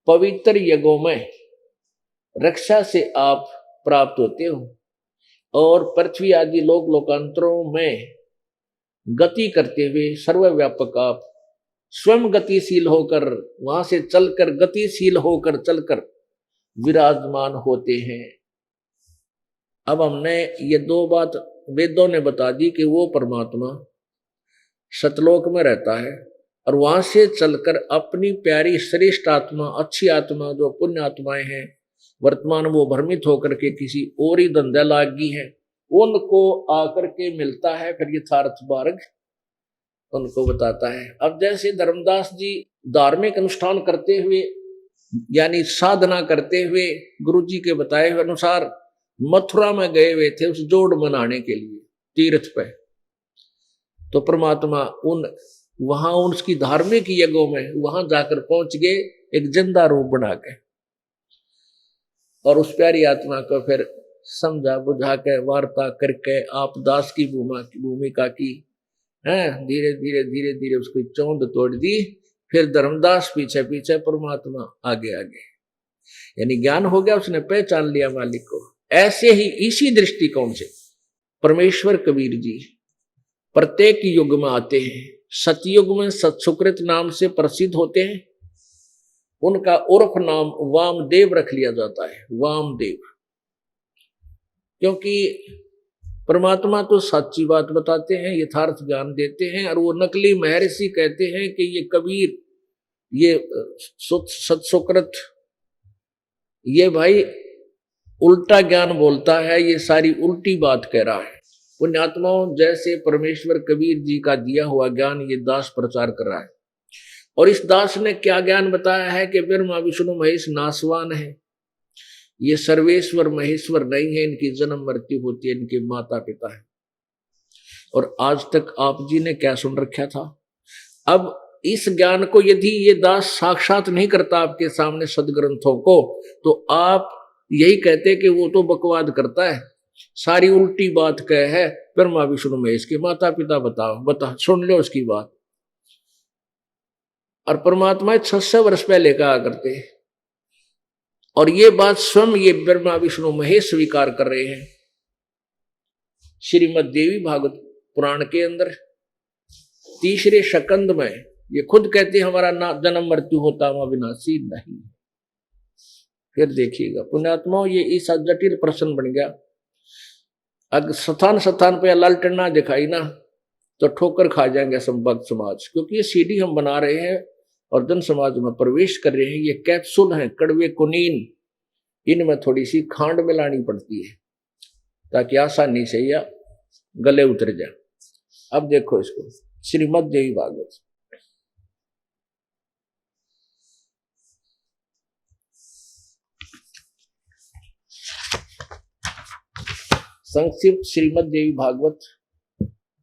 पवित्र यज्ञों में रक्षा से आप प्राप्त होते हो और पृथ्वी आदि लोक लोकांतरों में गति करते हुए सर्वव्यापक आप स्वयं गतिशील होकर, वहां से चलकर, गतिशील होकर चलकर विराजमान होते हैं। अब हमने ये दो बात वेदों ने बता दी कि वो परमात्मा सतलोक में रहता है और वहां से चलकर अपनी प्यारी श्रेष्ठ आत्मा, अच्छी आत्मा, जो पुण्य आत्माएं हैं, वर्तमान वो भ्रमित होकर के किसी और ही धंधा लागी है, उनको आकर के मिलता है, फिर यथार्थ मार्ग उनको बताता है। अब जैसे धर्मदास जी धार्मिक अनुष्ठान करते हुए, यानी साधना करते हुए, गुरु जी के बताए हुए अनुसार मथुरा में गए हुए थे उस जोड़ मनाने के लिए तीर्थ पे, तो परमात्मा वहां उसकी धार्मिक यज्ञों में वहां जाकर पहुंच गए, एक जिंदा रूप बना के, और उस प्यारी आत्मा को फिर समझा बुझा के वार्ता करके आप दास की भूमिका की है, धीरे धीरे धीरे धीरे उसकी चौंध तोड़ दी। फिर धर्मदास पीछे पीछे, परमात्मा आगे आगे, यानी ज्ञान हो गया, उसने पहचान लिया मालिक को। ऐसे ही इसी दृष्टिकोण से परमेश्वर कबीर जी प्रत्येक युग में आते हैं। सतयुग में सत्सुकृत नाम से प्रसिद्ध होते हैं, उनका उर्फ नाम वामदेव रख लिया जाता है, वामदेव, क्योंकि परमात्मा तो सच्ची बात बताते हैं, यथार्थ ज्ञान देते हैं, और वो नकली महर्षि कहते हैं कि ये कबीर, ये सत्सुकृत, ये भाई उल्टा ज्ञान बोलता है, ये सारी उल्टी बात कह रहा है। पुण्यात्माओं, जैसे परमेश्वर कबीर जी का दिया हुआ ज्ञान ये दास प्रचार कर रहा है, और इस दास ने क्या ज्ञान बताया है कि ब्रह्मा विष्णु महेश नासवान है, ये सर्वेश्वर महेश्वर नहीं है, इनकी जन्म मृत्यु होती है, इनके माता पिता है। और आज तक आप जी ने क्या सुन रखा था? अब इस ज्ञान को यदि ये दास साक्षात नहीं करता आपके सामने सदग्रंथों को, तो आप यही कहते कि वो तो बकवाद करता है, सारी उल्टी बात कह है, ब्रह्मा विष्णु महेश के माता पिता बता सुन लो उसकी बात। और परमात्मा 600 वर्ष पहले कहा करते, और ये बात स्वयं ये ब्रह्मा विष्णु महेश स्वीकार कर रहे हैं। श्रीमद् देवी भागवत पुराण के अंदर तीसरे शकंद में ये खुद कहते हमारा जन्म मृत्यु होता हुआ विनाशी नहीं। फिर देखिएगा पुण्यात्माओं, ये ऐसा जटिल प्रश्न बन गया। अगर स्थान पे लालटेन ना दिखाई ना तो ठोकर खा जाएंगे संभक्त समाज, क्योंकि ये सीढ़ी हम बना रहे हैं और जन समाज में प्रवेश कर रहे हैं। ये कैप्सूल हैं, कड़वे कुनीन, इनमें थोड़ी सी खांड मिलानी पड़ती है ताकि आसानी से या गले उतर जाए। अब देखो इसको, श्रीमद् देवी भागवत संक्षिप्त श्रीमद् देवी भागवत,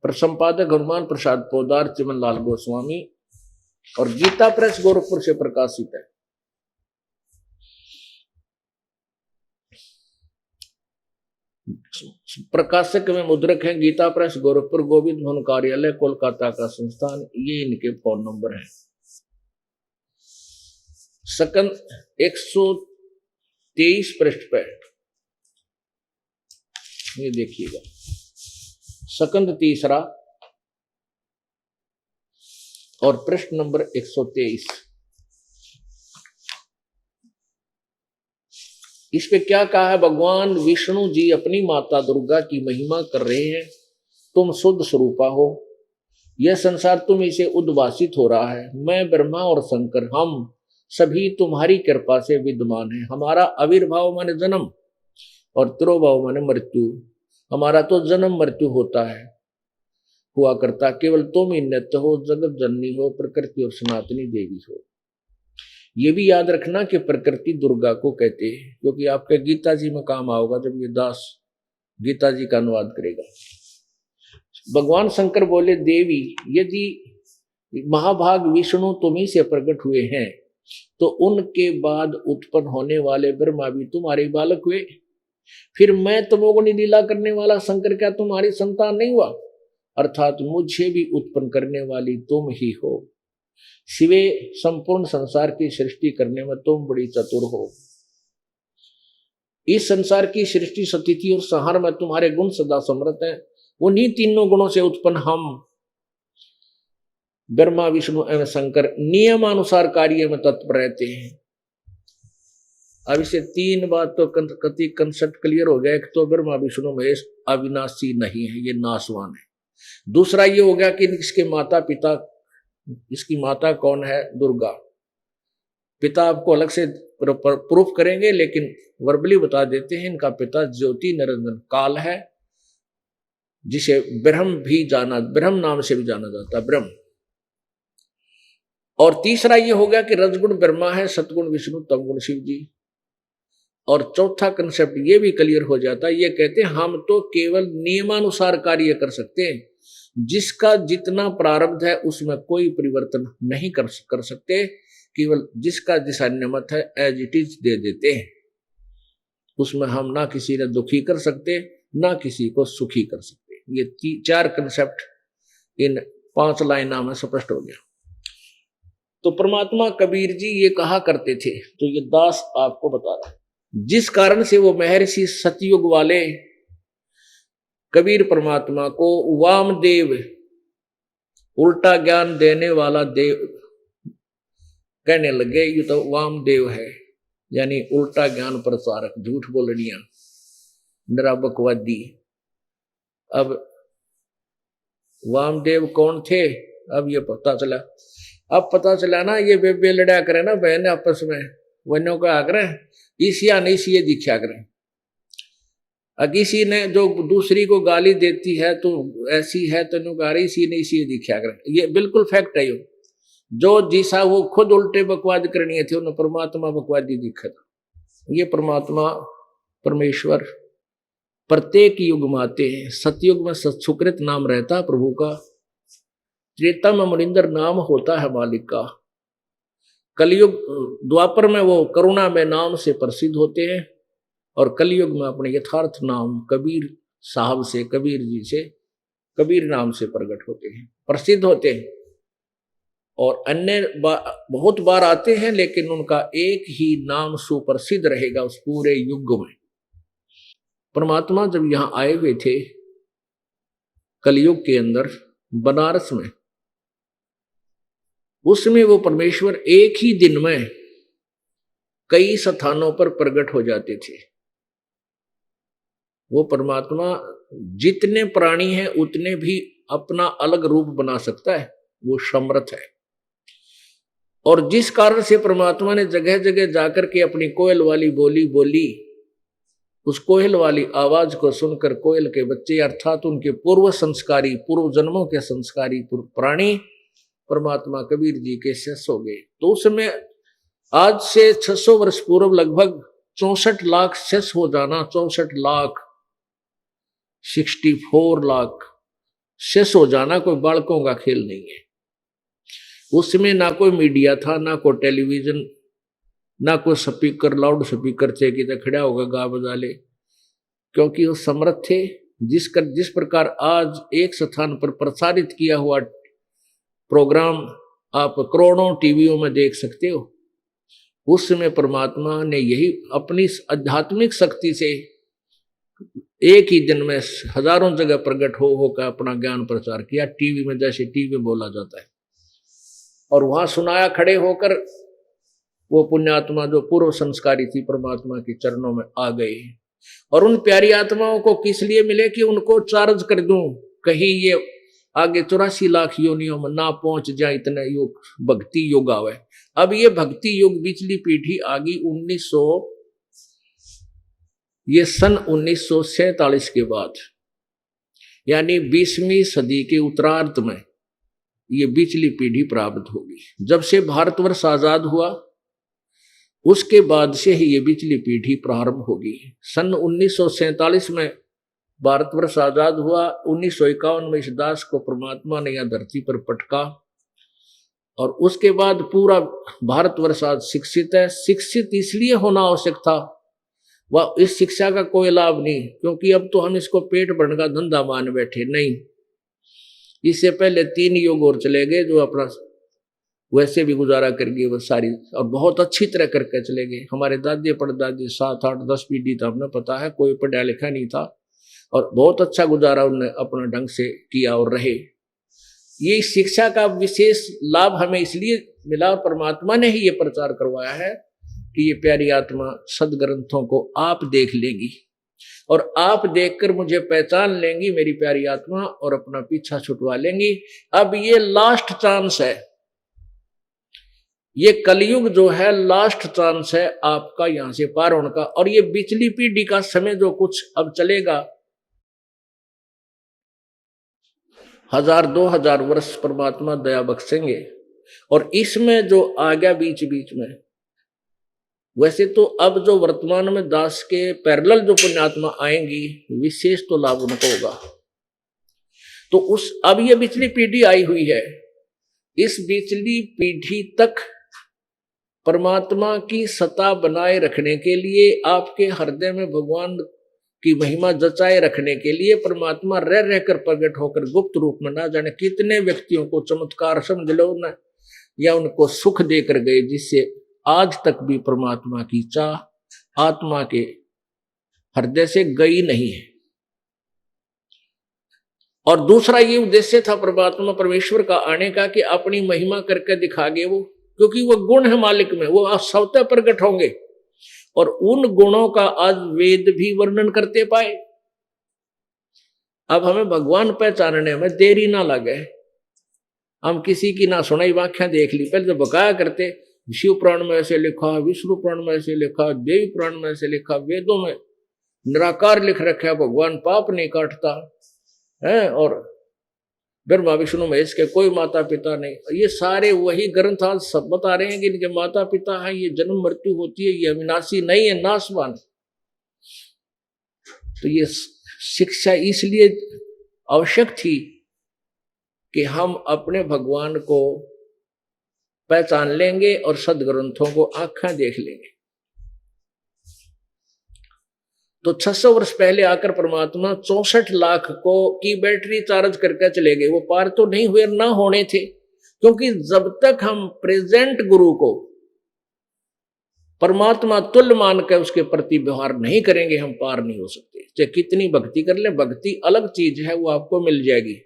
संपादक हनुमान प्रसाद पोदार, चिमन लाल गोस्वामी, और गीता प्रेस गोरखपुर से प्रकाशित है। प्रकाशक में मुद्रक हैं गीता प्रेस गोरखपुर, गोविंद भवन कार्यालय कोलकाता का संस्थान। ये इनके फोन नंबर हैं। सकंद 123 पृष्ठ पर ये देखिएगा, सकंद तीसरा और पृष्ठ नंबर 123। इस पे क्या कहा है? भगवान विष्णु जी अपनी माता दुर्गा की महिमा कर रहे हैं। तुम शुद्ध स्वरूपा हो, यह संसार तुम इसे उद्भासित हो रहा है। मैं ब्रह्मा और शंकर, हम सभी तुम्हारी कृपा से विद्यमान हैं। हमारा आविर्भाव माने जन्म और तिरोभाव माने मृत्यु। हमारा तो जन्म मृत्यु होता है, हुआ करता, केवल तुम ही नित्य हो, जगत जननी हो, प्रकृति और सनातनी देवी हो। ये भी याद रखना कि प्रकृति दुर्गा को कहते हैं, क्योंकि आपके गीता जी में काम आओगा जब ये दास गीता जी का अनुवाद करेगा। भगवान शंकर बोले, देवी यदि महाभाग विष्णु तुम्ही से प्रकट हुए हैं तो उनके बाद उत्पन्न होने वाले ब्रह्मा भी तुम्हारे बालक हुए। फिर मैं तमोगुणी लीला करने वाला शंकर क्या तुम्हारी संतान नहीं हुआ? अर्थात मुझे भी उत्पन्न करने वाली तुम ही हो। शिवे संपूर्ण संसार की सृष्टि करने में तुम बड़ी चतुर हो। इस संसार की सृष्टि, स्थिति और संहार में तुम्हारे गुण सदा समृत हैं। उन्हीं तीनों गुणों से उत्पन्न हम ब्रह्मा विष्णु एवं शंकर नियमानुसार कार्य में तत्पर रहते हैं। अब इसे तीन बात तो कति कंसेप्ट क्लियर हो गया। एक तो ब्रह्मा विष्णु महेश अविनाशी नहीं है, ये नाशवान है। दूसरा ये हो गया कि इसके माता पिता, इसकी माता कौन है? दुर्गा। पिता आपको अलग से प्रूफ करेंगे, लेकिन वर्बली बता देते हैं, इनका पिता ज्योति निरंजन काल है, जिसे ब्रह्म नाम से भी जाना जाता है, ब्रह्म। और तीसरा ये हो गया कि रजगुण ब्रह्मा है, सतगुण विष्णु, तमगुण शिव जी। और चौथा कंसेप्ट ये भी क्लियर हो जाता है, ये कहते हैं हम तो केवल नियमानुसार कार्य कर सकते हैं, जिसका जितना प्रारब्ध है उसमें कोई परिवर्तन नहीं कर सकते, केवल जिसका जैसा नियमत है एज इट इज दे देते हैं। उसमें हम ना किसी ने दुखी कर सकते, ना किसी को सुखी कर सकते। ये चार कंसेप्ट इन 5 लाइनों में स्पष्ट हो गया। तो परमात्मा कबीर जी ये कहा करते थे, तो ये दास आपको बता रहा है, जिस कारण से वो महर्षि सतयुग वाले कबीर परमात्मा को वामदेव, उल्टा ज्ञान देने वाला देव कहने लगे। ये तो वामदेव है, यानी उल्टा ज्ञान प्रचारक, झूठ बोलनिया, निराबकवादी। अब वामदेव कौन थे? अब ये पता चला। अब पता चला ना, ये बेबे लड़ा करे ना बहन आपस में, वन्यों का आग्रह ईसिया नहीं सी दीक्षा करें। किसी ने जो दूसरी को गाली देती है तो ऐसी है, तेनों गा रही सी नहीं सी दीक्षा करें। ये बिल्कुल फैक्ट है। जो जिसा वो खुद उल्टे बकवाद करनी थे, उन्हें परमात्मा बकवादी दिखा था। ये परमात्मा परमेश्वर प्रत्येक युग में आते हैं। सतयुग में सुकृत नाम रहता है प्रभु का, त्रेता में मुनिंदर नाम होता है मालिक का, कलयुग द्वापर में वो करुणा में नाम से प्रसिद्ध होते हैं, और कलयुग में अपने यथार्थ नाम कबीर साहब से, कबीर जी से, कबीर नाम से प्रकट होते हैं, प्रसिद्ध होते हैं। और अन्य बहुत बार आते हैं, लेकिन उनका एक ही नाम सुप्रसिद्ध रहेगा उस पूरे युग में। परमात्मा जब यहाँ आए हुए थे कलयुग के अंदर बनारस में, उसमें वो परमेश्वर एक ही दिन में कई स्थानों पर प्रकट हो जाते थे। वो परमात्मा जितने प्राणी हैं उतने भी अपना अलग रूप बना सकता है, वो समर्थ है। और जिस कारण से परमात्मा ने जगह जगह जाकर के अपनी कोयल वाली बोली बोली, उस कोयल वाली आवाज को सुनकर कोयल के बच्चे अर्थात उनके पूर्व संस्कारी, पूर्व जन्मों के संस्कारी प्राणी परमात्मा कबीर जी के शिष्य हो गए। तो उसमें आज से 600 वर्ष पूर्व लगभग 64 लाख शिष्य हो जाना, 64 लाख 64 लाख शिष्य हो जाना कोई बालकों का खेल नहीं है। उसमें ना कोई मीडिया था, ना कोई टेलीविजन, ना कोई स्पीकर, लाउड स्पीकर थे कि तो खड़ा होगा गा बजा ले, क्योंकि वो समर्थ थे। जिस प्रकार आज एक स्थान पर प्रसारित किया हुआ प्रोग्राम आप करोड़ों टीवियों में देख सकते हो, उस समय परमात्मा ने यही अपनी आध्यात्मिक शक्ति से एक ही दिन में हजारों जगह प्रकट हो होकर अपना ज्ञान प्रचार किया। टीवी में जैसे टीवी में बोला जाता है, और वहां सुनाया खड़े होकर। वो पुण्यात्मा जो पूर्व संस्कारी थी परमात्मा के चरणों में आ गए, और उन प्यारी आत्माओं को किस लिए मिले कि उनको चार्ज कर दूं, कहीं ये आगे 84 लाख योनियों में ना पहुंच जाए, इतने युग भक्ति युग आवे। अब ये भक्ति युग पिछली पीढ़ी आ गई 1900, ये सन 1947 के बाद, यानी 20वीं सदी के उत्तरार्ध में ये पिछली पीढ़ी प्राप्त होगी। जब से भारतवर्ष आजाद हुआ उसके बाद से ही ये पिछली पीढ़ी प्रारंभ होगी। सन 1947 में भारतवर्ष आजाद हुआ, 1951 में इस दास को परमात्मा ने यहाँ धरती पर पटका, और उसके बाद पूरा भारतवर्ष आज शिक्षित है। शिक्षित इसलिए होना आवश्यक था, वह इस शिक्षा का कोई लाभ नहीं, क्योंकि अब तो हम इसको पेट भरने का धंधा मान बैठे। नहीं, इससे पहले 3 युग और चले गए जो अपना वैसे भी गुजारा कर गए वो सारी, और बहुत अच्छी तरह करके चले गए। हमारे दादी परदादी 7, 8, 10 पीढ़ी था, हमने पता है, कोई पढ़ा लिखा नहीं था, और बहुत अच्छा गुजारा उन्होंने अपना ढंग से किया और रहे। ये शिक्षा का विशेष लाभ हमें इसलिए मिला, परमात्मा ने ही ये प्रचार करवाया है कि ये प्यारी आत्मा सदग्रंथों को आप देख लेगी और आप देखकर मुझे पहचान लेंगी मेरी प्यारी आत्मा, और अपना पीछा छुटवा लेंगी। अब ये लास्ट चांस है, ये कलयुग जो है लास्ट चांस है आपका यहां से पार होने का। और ये पिछली पीढ़ी का समय जो कुछ अब चलेगा, 1000-2000 वर्ष परमात्मा दया बख्शेंगे, और इसमें जो आ गया बीच बीच में, वैसे तो अब जो वर्तमान में दास के पैरेलल जो पुण्यात्मा आएंगी, विशेष तो लाभ उनको होगा। तो उस अब ये पिछली पीढ़ी आई हुई है, इस पिछली पीढ़ी तक परमात्मा की सत्ता बनाए रखने के लिए, आपके हृदय में भगवान की महिमा जचाए रखने के लिए परमात्मा रह रहकर प्रकट होकर गुप्त रूप में ना जाने कितने व्यक्तियों को चमत्कार समझ लो ना, या उनको सुख देकर गए, जिससे आज तक भी परमात्मा की चाह आत्मा के हृदय से गई नहीं है। और दूसरा ये उद्देश्य था परमात्मा परमेश्वर का आने का कि अपनी महिमा करके दिखागे वो, क्योंकि वो गुण है मालिक में, वो स्वतः प्रकट होंगे, और उन गुणों का आज वेद भी वर्णन करते पाए। अब हमें भगवान पहचानने में देरी ना लगे, हम किसी की ना सुनाई व्याख्या देख ली, पहले तो बकाया करते शिव पुराण में ऐसे लिखा, विष्णु पुराण में ऐसे लिखा, देवी पुराण में ऐसे लिखा, वेदों में निराकार लिख रखा, भगवान पाप नहीं काटता है, और ब्रह्मा विष्णु महेश के कोई माता पिता नहीं। ये सारे वही ग्रंथ आज सब बता रहे हैं कि इनके माता पिता है, ये जन्म मृत्यु होती है, ये अविनाशी नहीं है, नाशवान। तो ये शिक्षा इसलिए आवश्यक थी कि हम अपने भगवान को पहचान लेंगे और सदग्रंथों को आंखें देख लेंगे। तो 600 वर्ष पहले आकर परमात्मा 64 लाख को की बैटरी चार्ज करके चले गए। वो पार तो नहीं हुए, ना होने थे, क्योंकि जब तक हम प्रेजेंट गुरु को परमात्मा तुल्य मान कर उसके प्रति व्यवहार नहीं करेंगे, हम पार नहीं हो सकते। चाहे कितनी भक्ति कर ले, भक्ति अलग चीज है, वो आपको मिल जाएगी,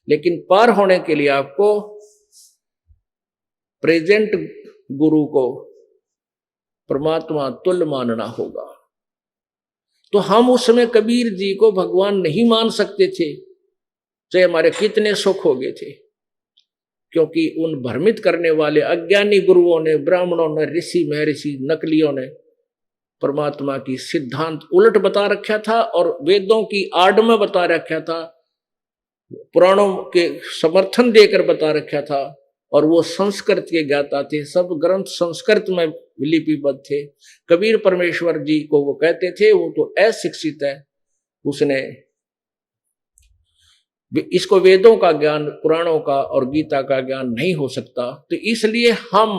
लेकिन पार होने के लिए आपको प्रेजेंट गुरु को परमात्मा तुल्य मानना होगा। तो हम उस समय कबीर जी को भगवान नहीं मान सकते थे, चाहे हमारे कितने सुख हो गए थे, क्योंकि उन भ्रमित करने वाले अज्ञानी गुरुओं ने, ब्राह्मणों ने, ऋषि महर्षि नकलियों ने परमात्मा की सिद्धांत उलट बता रखा था, और वेदों की आड़ में बता रखा था, पुराणों के समर्थन देकर बता रखा था, और वो संस्कृत के ज्ञाता थे, सब ग्रंथ संस्कृत में लिपिबद्ध थे। कबीर परमेश्वर जी को वो कहते थे वो तो अशिक्षित है, उसने इसको वेदों का ज्ञान, पुराणों का और गीता का ज्ञान नहीं हो सकता। तो इसलिए हम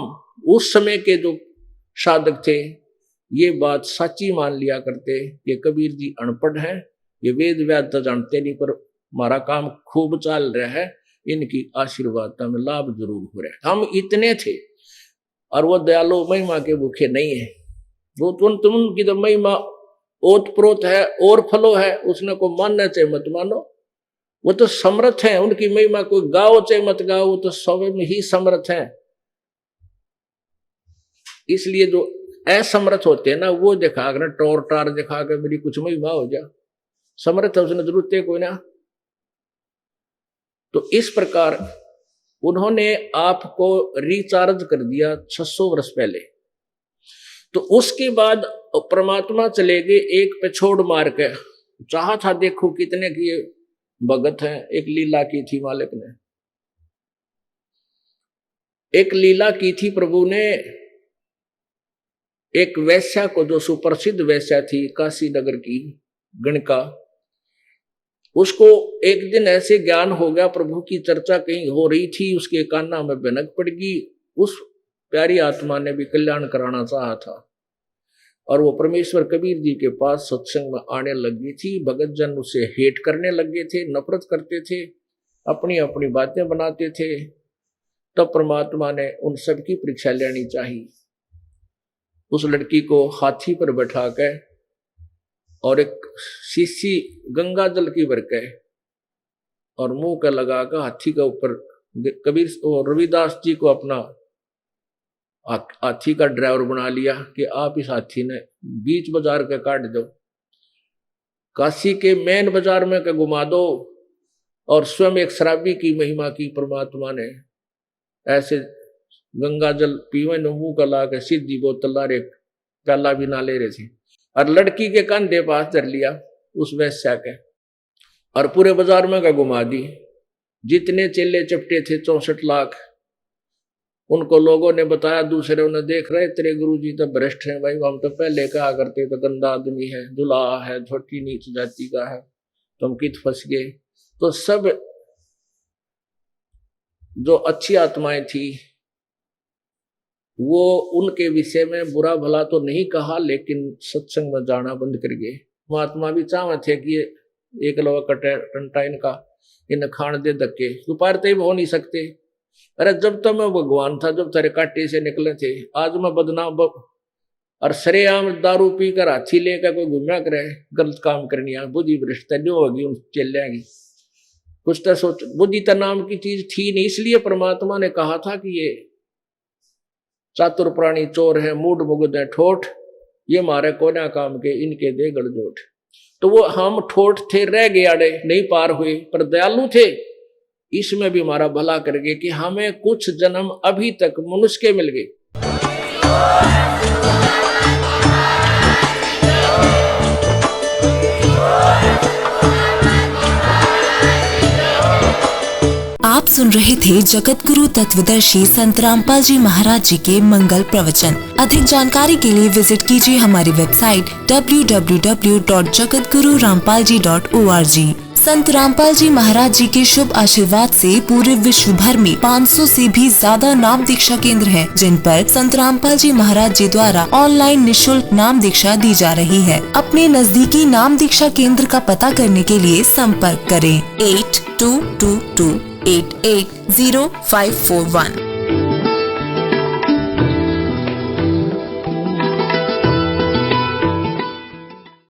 उस समय के जो साधक थे ये बात सच्ची मान लिया करते कि कबीर जी अनपढ़ हैं, ये वेद व्याद तो जानते नहीं, पर हमारा काम खूब चल रहा है, इनकी आशीर्वाद हमें लाभ जरूर हो रहा है। हम इतने थे, और वो दयालु महिमा के भूखे नहीं है। वो तुम उनकी तो महिमा ओत प्रोत है और फलो है, उसने को मानना चाहे मत मानो, वो तो समर्थ है। उनकी महिमा कोई गाओ चाहे मत गाओ, वो तो स्वयं ही समर्थ है। इसलिए जो असमर्थ होते हैं ना, वो दिखा कर टोर टार दिखा कर मेरी कुछ महिमा हो जा, समर्थ है उसने जरूरत है कोई ना। तो इस प्रकार उन्होंने आपको रिचार्ज कर दिया 600 वर्ष पहले। तो उसके बाद परमात्मा चले गए एक पे छोड़ मार के। चाहा था देखो कितने की भगत हैं, एक लीला की थी मालिक ने, एक लीला की थी प्रभु ने। एक वैश्या को, जो सुप्रसिद्ध वैश्या थी काशी नगर की गणका, उसको एक दिन ऐसे ज्ञान हो गया, प्रभु की चर्चा कहीं हो रही थी, उसके कान्ना में भनक पड़ गई। उस प्यारी आत्मा ने भी कल्याण कराना चाहा था, और वो परमेश्वर कबीर जी के पास सत्संग में आने लगी थी। भगत जन उसे हेट करने लगे थे, नफरत करते थे, अपनी अपनी बातें बनाते थे। तब परमात्मा ने उन सबकी परीक्षा लेनी चाहिए। उस लड़की को हाथी पर बैठा कर और एक शीशी गंगा जल की भर के और मुंह के लगा कर हाथी के ऊपर कबीर और रविदास जी को अपना हाथी का ड्राइवर बना लिया कि आप इस हाथी ने बीच बाजार के काट दो, काशी के मेन बाजार में के घुमा दो। और स्वयं एक शराबी की महिमा की परमात्मा ने, ऐसे गंगा जल पीवे न मुंह का ला के सीधी बोतल ला रे, प्याला भी ना ले रहे थे, और लड़की के कंधे पास धर लिया उस वैश्या के, और पूरे बाजार में का घुमा दी। जितने चेले चपटे थे 64 लाख, उनको लोगों ने बताया, दूसरे उन्हें देख रहे, तेरे गुरुजी तो भ्रष्ट हैं भाई, हम तो पहले कहा करते तो गंदा आदमी है, दुल्हा है, छोटी नीच जाति का है, तुम कित फंस गए। तो सब जो अच्छी आत्माएं थी वो उनके विषय में बुरा भला तो नहीं कहा, लेकिन सत्संग में जाना बंद कर गए। महात्मा भी चाहे थे कि एक लोग टंटा इनका इन खान दे धक्के, दोपहर हो नहीं सकते। अरे जब तक मैं भगवान था, जब तेरे काटे से निकले थे, आज मैं बदनाम और सरेआम दारू पी कर हाथी लेकर कोई घूमया करे, गलत काम करनी है, बुद्धि भ्रष्ट नहीं होगी, उन चल जाएगी। कुछ तो सोच, बुद्धि तो नाम की चीज थी नहीं, इसलिए परमात्मा ने कहा था कि ये चातुर प्राणी चोर है, मूड मुगद है, ठोठ, ये मारे कोना काम के, इनके दे गड़जोट। तो वो हम ठोठ थे, रह गए अड़े, नहीं पार हुए, पर दयालु थे, इसमें भी हमारा भला कर गए कि हमें कुछ जन्म अभी तक मनुष्य के मिल गए। आप सुन रहे थे जगत गुरु तत्वदर्शी संत रामपाल जी महाराज जी के मंगल प्रवचन। अधिक जानकारी के लिए विजिट कीजिए हमारी वेबसाइट www.jagatgururampalji.org। संत रामपाल जी महाराज जी के शुभ आशीर्वाद से पूरे विश्व भर में 500 से भी ज्यादा नाम दीक्षा केंद्र हैं, जिन पर संत रामपाल जी महाराज जी द्वारा ऑनलाइन निशुल्क नाम दीक्षा दी जा रही है। अपने नजदीकी नाम दीक्षा केंद्र का पता करने के लिए संपर्क करें 8222880541।